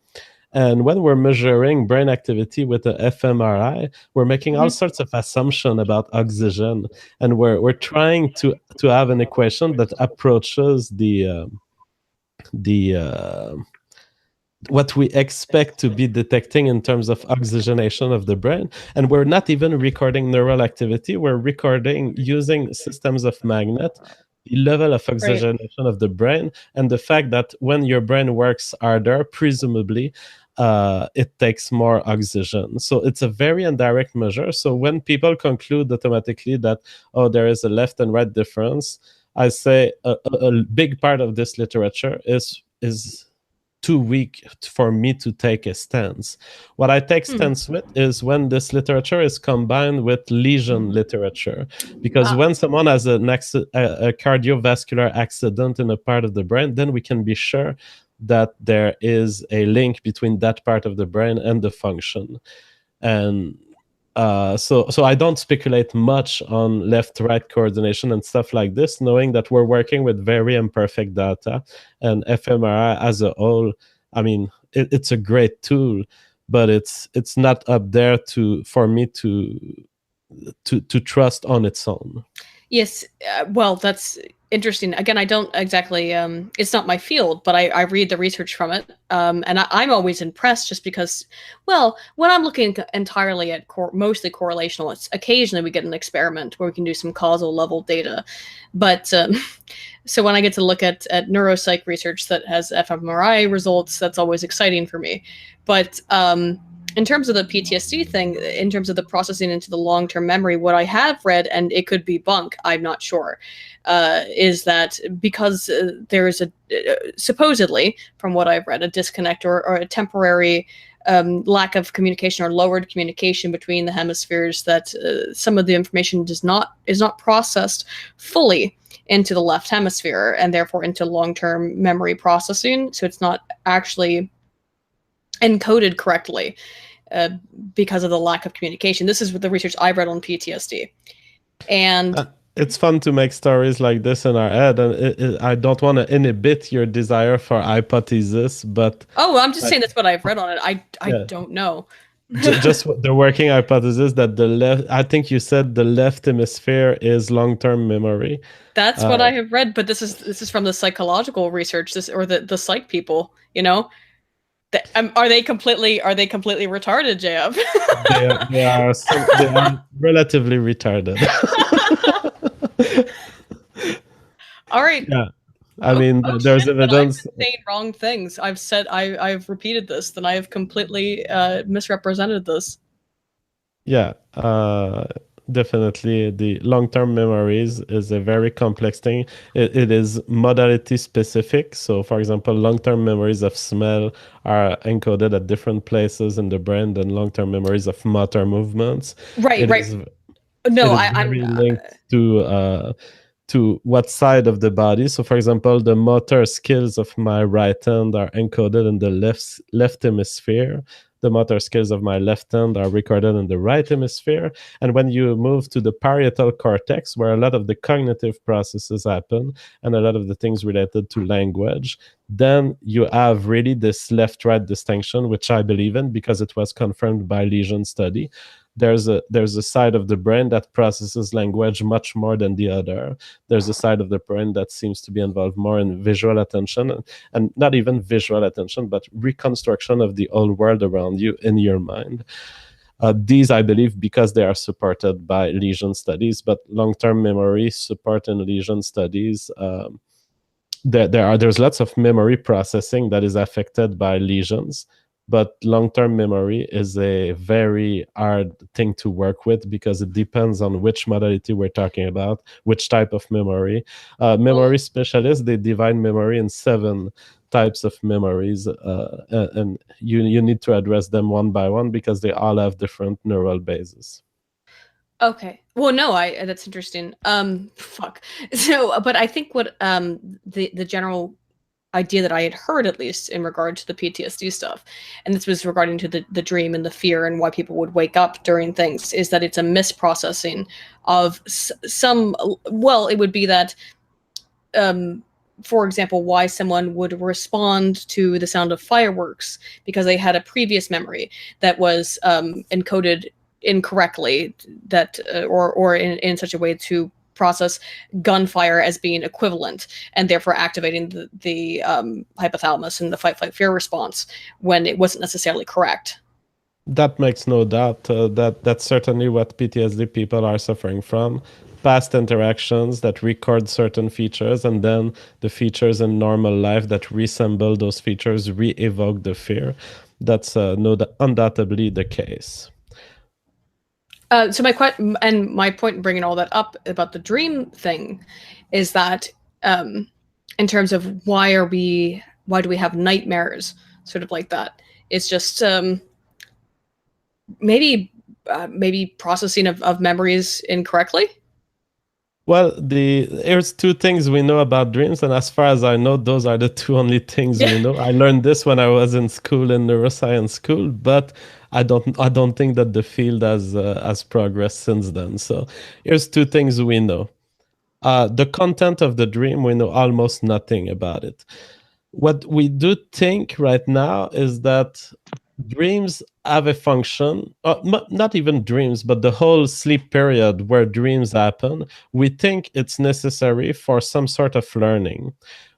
[SPEAKER 1] And when we're measuring brain activity with the fMRI, we're making all sorts of assumptions about oxygen, and we're trying to have an equation that approaches what we expect to be detecting in terms of oxygenation of the brain. And we're not even recording neural activity. We're recording using systems of magnet, the level of oxygenation of the brain, and the fact that when your brain works harder, presumably, it takes more oxygen. So it's a very indirect measure. So when people conclude automatically that, there is a left and right difference, I say a big part of this literature is too weak for me to take a stance. What I take stance with is when this literature is combined with lesion literature, because when someone has a cardiovascular accident in a part of the brain, then we can be sure that there is a link between that part of the brain and the function. And so I don't speculate much on left-right coordination and stuff like this, knowing that we're working with very imperfect data, and fMRI as a whole, I mean, it's a great tool, but it's not up there for me to trust on its own.
[SPEAKER 3] Yes, well, that's interesting. Again, I don't exactly, it's not my field, but I read the research from it. And I'm always impressed just because, well, when I'm looking entirely at mostly correlational, it's occasionally we get an experiment where we can do some causal level data. But so when I get to look at neuropsych research that has fMRI results, that's always exciting for me. But in terms of the PTSD thing, in terms of the processing into the long-term memory, what I have read, and it could be bunk, I'm not sure, is that because there is supposedly, from what I've read, a disconnect or a temporary lack of communication or lowered communication between the hemispheres, that some of the information is not processed fully into the left hemisphere and therefore into long-term memory processing. So it's not actually encoded correctly because of the lack of communication. This is the research I've read on PTSD. And
[SPEAKER 1] it's fun to make stories like this in our head, and I don't want to inhibit your desire for hypothesis, but
[SPEAKER 3] I'm just saying that's what I've read on it. I don't know.
[SPEAKER 1] Just the working hypothesis that the left, I think you said the left hemisphere is long-term memory.
[SPEAKER 3] That's what I have read, but this is from the psychological research, or the psych people. You know, are they completely retarded, JF?
[SPEAKER 1] They are relatively retarded.
[SPEAKER 3] All right.
[SPEAKER 1] Yeah. I mean, there's evidence.
[SPEAKER 3] I've been saying wrong things. I've repeated this. Then I have completely misrepresented this.
[SPEAKER 1] Yeah, definitely. The long-term memories is a very complex thing. It is modality specific. So, for example, long-term memories of smell are encoded at different places in the brain than long-term memories of motor movements.
[SPEAKER 3] Right. No,
[SPEAKER 1] I'm linked to what side of the body. So, for example, the motor skills of my right hand are encoded in the left hemisphere. The motor skills of my left hand are recorded in the right hemisphere. And when you move to the parietal cortex, where a lot of the cognitive processes happen and a lot of the things related to language, then you have really this left-right distinction, which I believe in because it was confirmed by lesion study. There's a side of the brain that processes language much more than the other. There's a side of the brain that seems to be involved more in visual attention, and not even visual attention, but reconstruction of the whole world around you in your mind. These, I believe, because they are supported by lesion studies, but long-term memory support in lesion studies, there's lots of memory processing that is affected by lesions. But long-term memory is a very hard thing to work with because it depends on which modality we're talking about, which type of memory. Memory specialists, they divide memory in 7 types of memories, and you need to address them one by one because they all have different neural bases.
[SPEAKER 3] Okay. Well, no, that's interesting. Fuck. So, but I think what the general idea that I had heard, at least in regard to the PTSD stuff, and this was regarding to the dream and the fear and why people would wake up during things, is that it's a misprocessing of some. Well, it would be that, for example, why someone would respond to the sound of fireworks because they had a previous memory that was encoded incorrectly, that or in such a way to process gunfire as being equivalent, and therefore activating the hypothalamus and the fight, flight, fear response when it wasn't necessarily correct.
[SPEAKER 1] That makes no doubt. That's certainly what PTSD people are suffering from. Past interactions that record certain features, and then the features in normal life that resemble those features re-evoke the fear. That's undoubtedly the case.
[SPEAKER 3] So my point in bringing all that up about the dream thing is that in terms of why do we have nightmares, sort of like that, it's just maybe processing of memories incorrectly.
[SPEAKER 1] Well, here's 2 things we know about dreams, and as far as I know, those are the 2 only things we know. I learned this when I was in school, in neuroscience school, but I don't think that the field has progressed since then. So here's 2 things we know. The content of the dream, we know almost nothing about it. What we do think right now is that dreams have a function, not even dreams, but the whole sleep period where dreams happen, we think it's necessary for some sort of learning.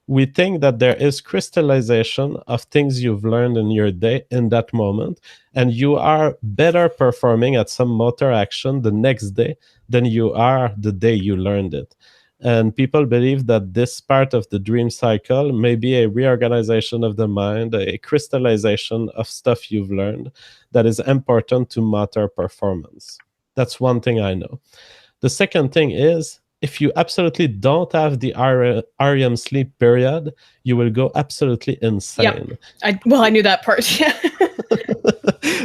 [SPEAKER 1] We think that there is crystallization of things you've learned in your day in that moment, and you are better performing at some motor action the next day than you are the day you learned it. And people believe that this part of the dream cycle may be a reorganization of the mind, a crystallization of stuff you've learned that is important to motor performance. That's one thing I know. The second thing is, if you absolutely don't have the REM sleep period, you will go absolutely insane.
[SPEAKER 3] Yep. I knew that part. Yeah.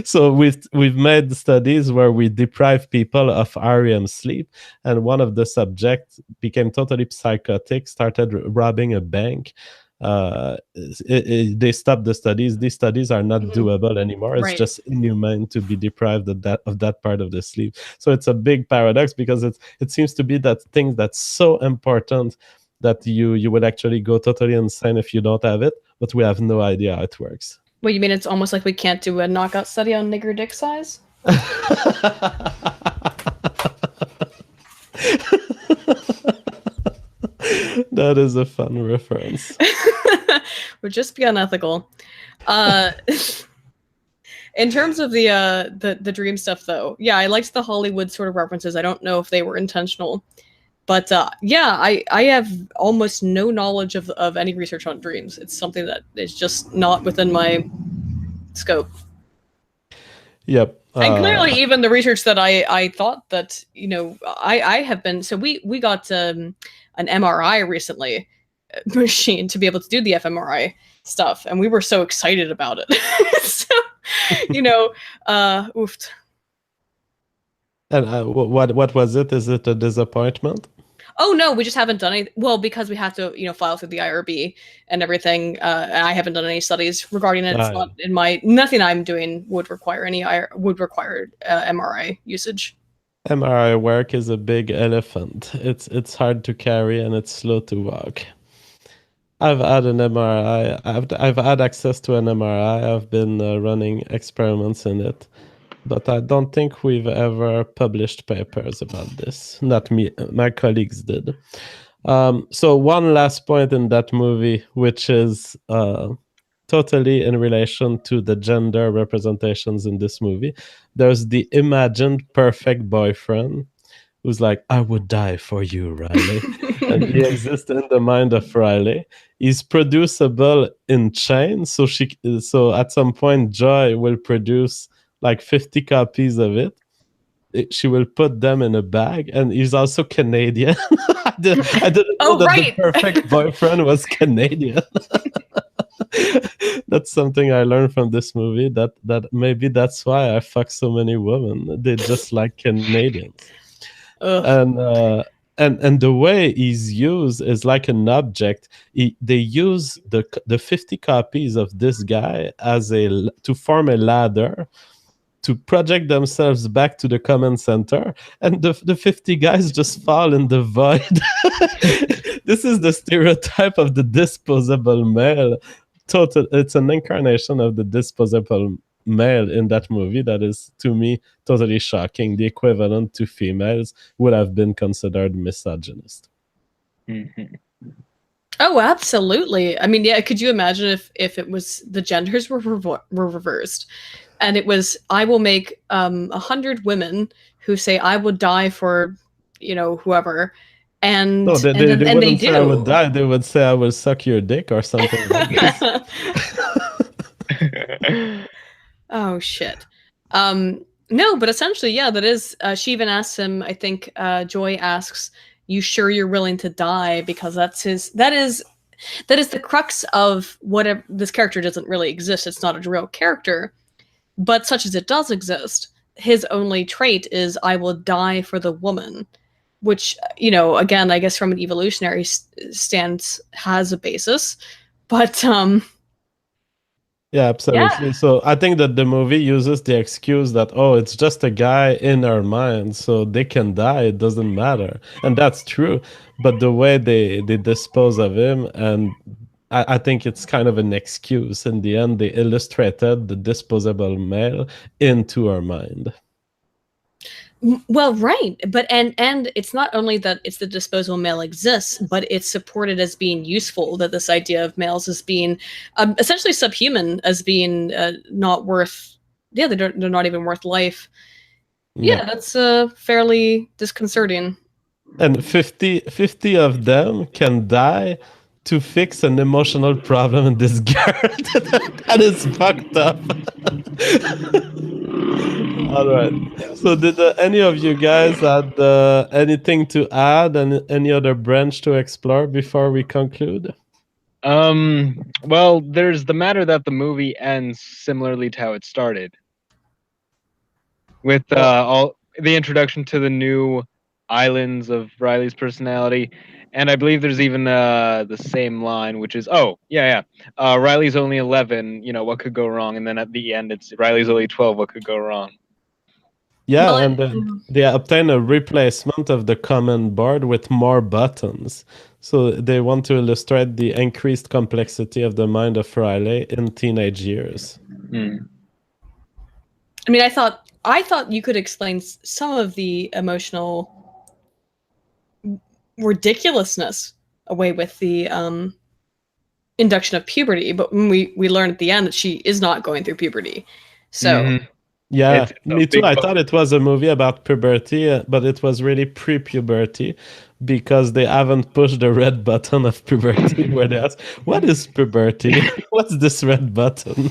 [SPEAKER 1] So we've made studies where we deprive people of REM sleep, and one of the subjects became totally psychotic, started robbing a bank. They stopped the studies. These studies are not doable anymore. It's just inhumane to be deprived of that part of the sleep. So it's a big paradox because it seems to be that thing that's so important that you would actually go totally insane if you don't have it, but we have no idea how it works.
[SPEAKER 3] What you mean? It's almost like we can't do a knockout study on nigger dick size?
[SPEAKER 1] That is a fun reference.
[SPEAKER 3] Would just be unethical. In terms of the dream stuff, though, yeah, I liked the Hollywood sort of references. I don't know if they were intentional, but yeah, I have almost no knowledge of any research on dreams. It's something that is just not within my scope.
[SPEAKER 1] Yep.
[SPEAKER 3] And clearly, even the research that I thought that, you know, I have been, so we got an MRI recently machine to be able to do the fMRI stuff, and we were so excited about it. So, you know, oofed.
[SPEAKER 1] And what was it? Is it a disappointment?
[SPEAKER 3] Oh no, we just haven't done any. Well, because we have to, you know, file through the IRB and everything. I haven't done any studies regarding it. It's not in my, nothing I'm doing would require any MRI usage.
[SPEAKER 1] MRI work is a big elephant. It's hard to carry and it's slow to walk. I've had an MRI. I've had access to an MRI. I've been running experiments in it. But I don't think we've ever published papers about this. Not me, my colleagues did. So one last point in that movie, which is totally in relation to the gender representations in this movie. There's the imagined perfect boyfriend who's like, I would die for you, Riley. And he exists in the mind of Riley. He's producible in chain. So at some point, Joy will produce like 50 copies of it. She will put them in a bag, and he's also Canadian. I didn't know that the perfect boyfriend was Canadian. That's something I learned from this movie. That maybe that's why I fuck so many women. They just like Canadians. And the way he's used is like an object. They use the 50 copies of this guy as to form a ladder, to project themselves back to the command center, and the 50 guys just fall in the void. This is the stereotype of the disposable male. It's an incarnation of the disposable male in that movie that is, to me, totally shocking. The equivalent to females would have been considered misogynist.
[SPEAKER 2] Mm-hmm.
[SPEAKER 3] Oh, absolutely. I mean, yeah, could you imagine if it was the genders were reversed? And it was, I will make 100 women who say I would die for, you know, whoever, and
[SPEAKER 1] no, they wouldn't say I would die. They would say I will suck your dick or something like this.
[SPEAKER 3] Oh shit. No, but essentially, yeah, that is. She even asks him. I think Joy asks, "You sure you're willing to die?" Because that is the crux of whatever. This character doesn't really exist. It's not a real character. But such as it does exist, his only trait is I will die for the woman, which, you know, again, I guess from an evolutionary stance has a basis. But
[SPEAKER 1] yeah, absolutely. Yeah. So I think that the movie uses the excuse that, oh, it's just a guy in our mind, so they can die, it doesn't matter. And that's true. But the way they dispose of him, and I think it's kind of an excuse. In the end, they illustrated the disposable male into our mind.
[SPEAKER 3] Well, right. But and it's not only that it's the disposable male exists, but it's supported as being useful, that this idea of males as being essentially subhuman, as being not worth, yeah, they're not even worth life. Yeah, that's fairly disconcerting.
[SPEAKER 1] And 50 of them can die to fix an emotional problem in this girl. That is fucked up. All right. So did any of you guys had anything to add and any other branch to explore before we conclude?
[SPEAKER 2] Well, there's the matter that the movie ends similarly to how it started. With all the introduction to the new islands of Riley's personality. And I believe there's even the same line, which is, Riley's only 11, you know, what could go wrong? And then at the end, it's Riley's only 12, what could go wrong?
[SPEAKER 1] Yeah, well, and they obtain a replacement of the command board with more buttons. So they want to illustrate the increased complexity of the mind of Riley in teenage years.
[SPEAKER 2] Mm.
[SPEAKER 3] I mean, I thought you could explain some of the emotional ridiculousness away with the induction of puberty, but we learn at the end that she is not going through puberty. So
[SPEAKER 2] Mhm.
[SPEAKER 1] Yeah,
[SPEAKER 2] It's a
[SPEAKER 1] me too.
[SPEAKER 2] big
[SPEAKER 1] I
[SPEAKER 2] focus.
[SPEAKER 1] thought it was a movie about puberty, but it was really pre-puberty because they haven't pushed the red button of puberty where they ask, what is puberty? What's this red button?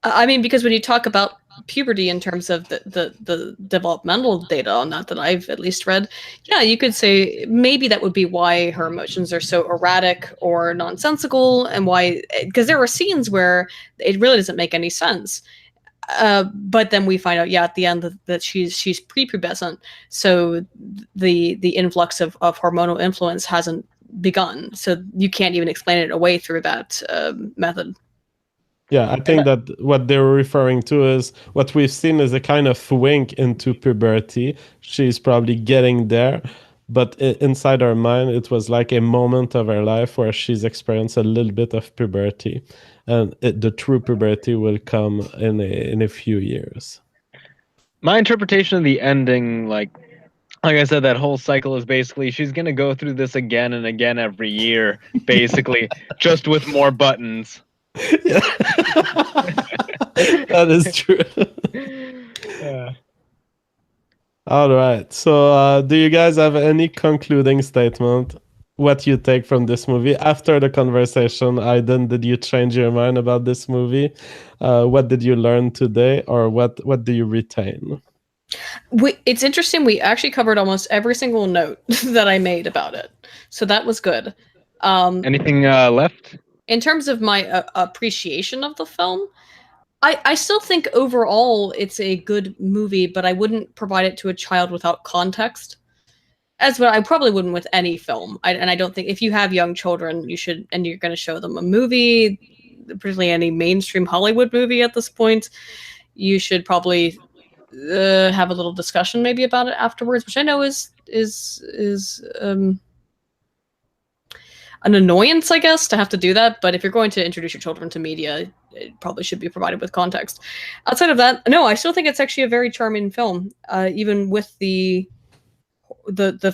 [SPEAKER 3] I mean, because when you talk about puberty in terms of the developmental data on that I've at least read, yeah, you could say maybe that would be why her emotions are so erratic or nonsensical, and why, because there were scenes where it really doesn't make any sense. But then we find out, yeah, at the end that she's prepubescent, so the influx of hormonal influence hasn't begun, so you can't even explain it away through that method.
[SPEAKER 1] Yeah, I think that what they were referring to is what we've seen is a kind of wink into puberty. She's probably getting there, but inside her mind, it was like a moment of her life where she's experienced a little bit of puberty, and the true puberty will come in a few years.
[SPEAKER 2] My interpretation of the ending, like I said, that whole cycle is basically she's gonna go through this again and again every year, basically, just with more buttons.
[SPEAKER 1] Yeah. That is true. All right. So, do you guys have any concluding statement? What you take from this movie after the conversation? Aydin, did you change your mind about this movie? What did you learn today, or what do you retain?
[SPEAKER 3] It's interesting. We actually covered almost every single note that I made about it, so that was good.
[SPEAKER 2] Anything left?
[SPEAKER 3] In terms of my appreciation of the film, I still think overall it's a good movie, but I wouldn't provide it to a child without context. As what I probably wouldn't with any film. And I don't think if you have young children, you should, and you're going to show them a movie, particularly any mainstream Hollywood movie at this point, you should probably have a little discussion maybe about it afterwards, which I know is an annoyance, I guess, to have to do that. But if you're going to introduce your children to media, it probably should be provided with context. Outside of that, no, I still think it's actually a very charming film, even with the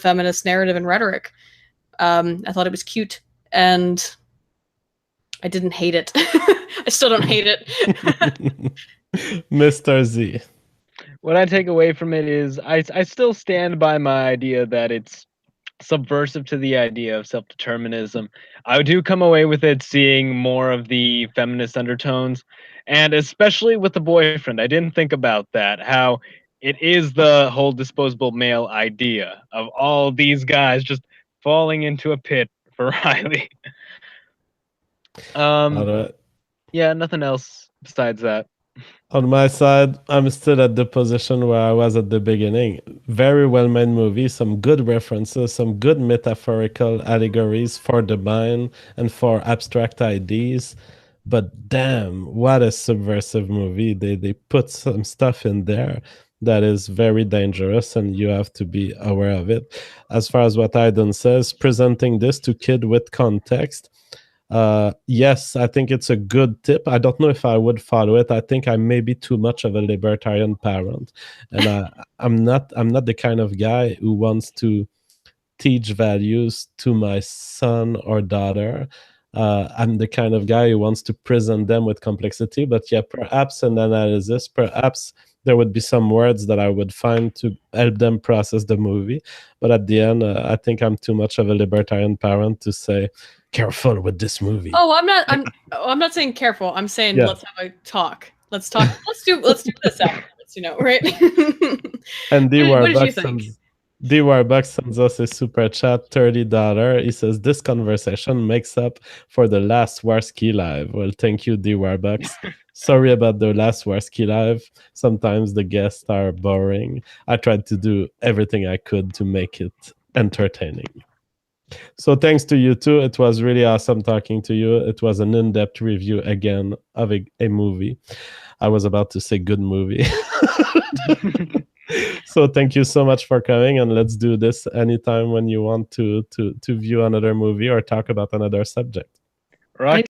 [SPEAKER 3] feminist narrative and rhetoric. I thought it was cute, and I didn't hate it. I still don't hate it.
[SPEAKER 1] Mr. Z.
[SPEAKER 2] What I take away from it is I still stand by my idea that it's subversive to the idea of self-determinism. I do come away with it seeing more of the feminist undertones, and especially with the boyfriend. I didn't think about that, how it is the whole disposable male idea of all these guys just falling into a pit for Riley.
[SPEAKER 1] All right.
[SPEAKER 2] Yeah, nothing else besides that.
[SPEAKER 1] On my side, I'm still at the position where I was at the beginning. Very well-made movie, some good references, some good metaphorical allegories for the mind and for abstract ideas. But damn, what a subversive movie. They put some stuff in there that is very dangerous, and you have to be aware of it. As far as what Aydin says, presenting this to kid with context, yes, I think it's a good tip. I don't know if I would follow it. I think I may be too much of a libertarian parent, and I'm not the kind of guy who wants to teach values to my son or daughter. I'm the kind of guy who wants to present them with complexity. But yeah, perhaps an analysis, perhaps there would be some words that I would find to help them process the movie. But at the end, I think I'm too much of a libertarian parent to say, careful with this movie.
[SPEAKER 3] Oh, I'm not saying careful. I'm saying let's have a talk. Let's talk. Let's do this afterwards, right?
[SPEAKER 1] And
[SPEAKER 3] what did you think?
[SPEAKER 1] D Warbucks sends us a super chat, $30. He says, this conversation makes up for the last Warski Live. Well, thank you, D Warbucks. Sorry about the last Warski Live. Sometimes the guests are boring. I tried to do everything I could to make it entertaining. So thanks to you too. It was really awesome talking to you. It was an in-depth review again of a movie. I was about to say good movie. So thank you so much for coming, and let's do this anytime when you want to view another movie or talk about another subject.
[SPEAKER 2] Rock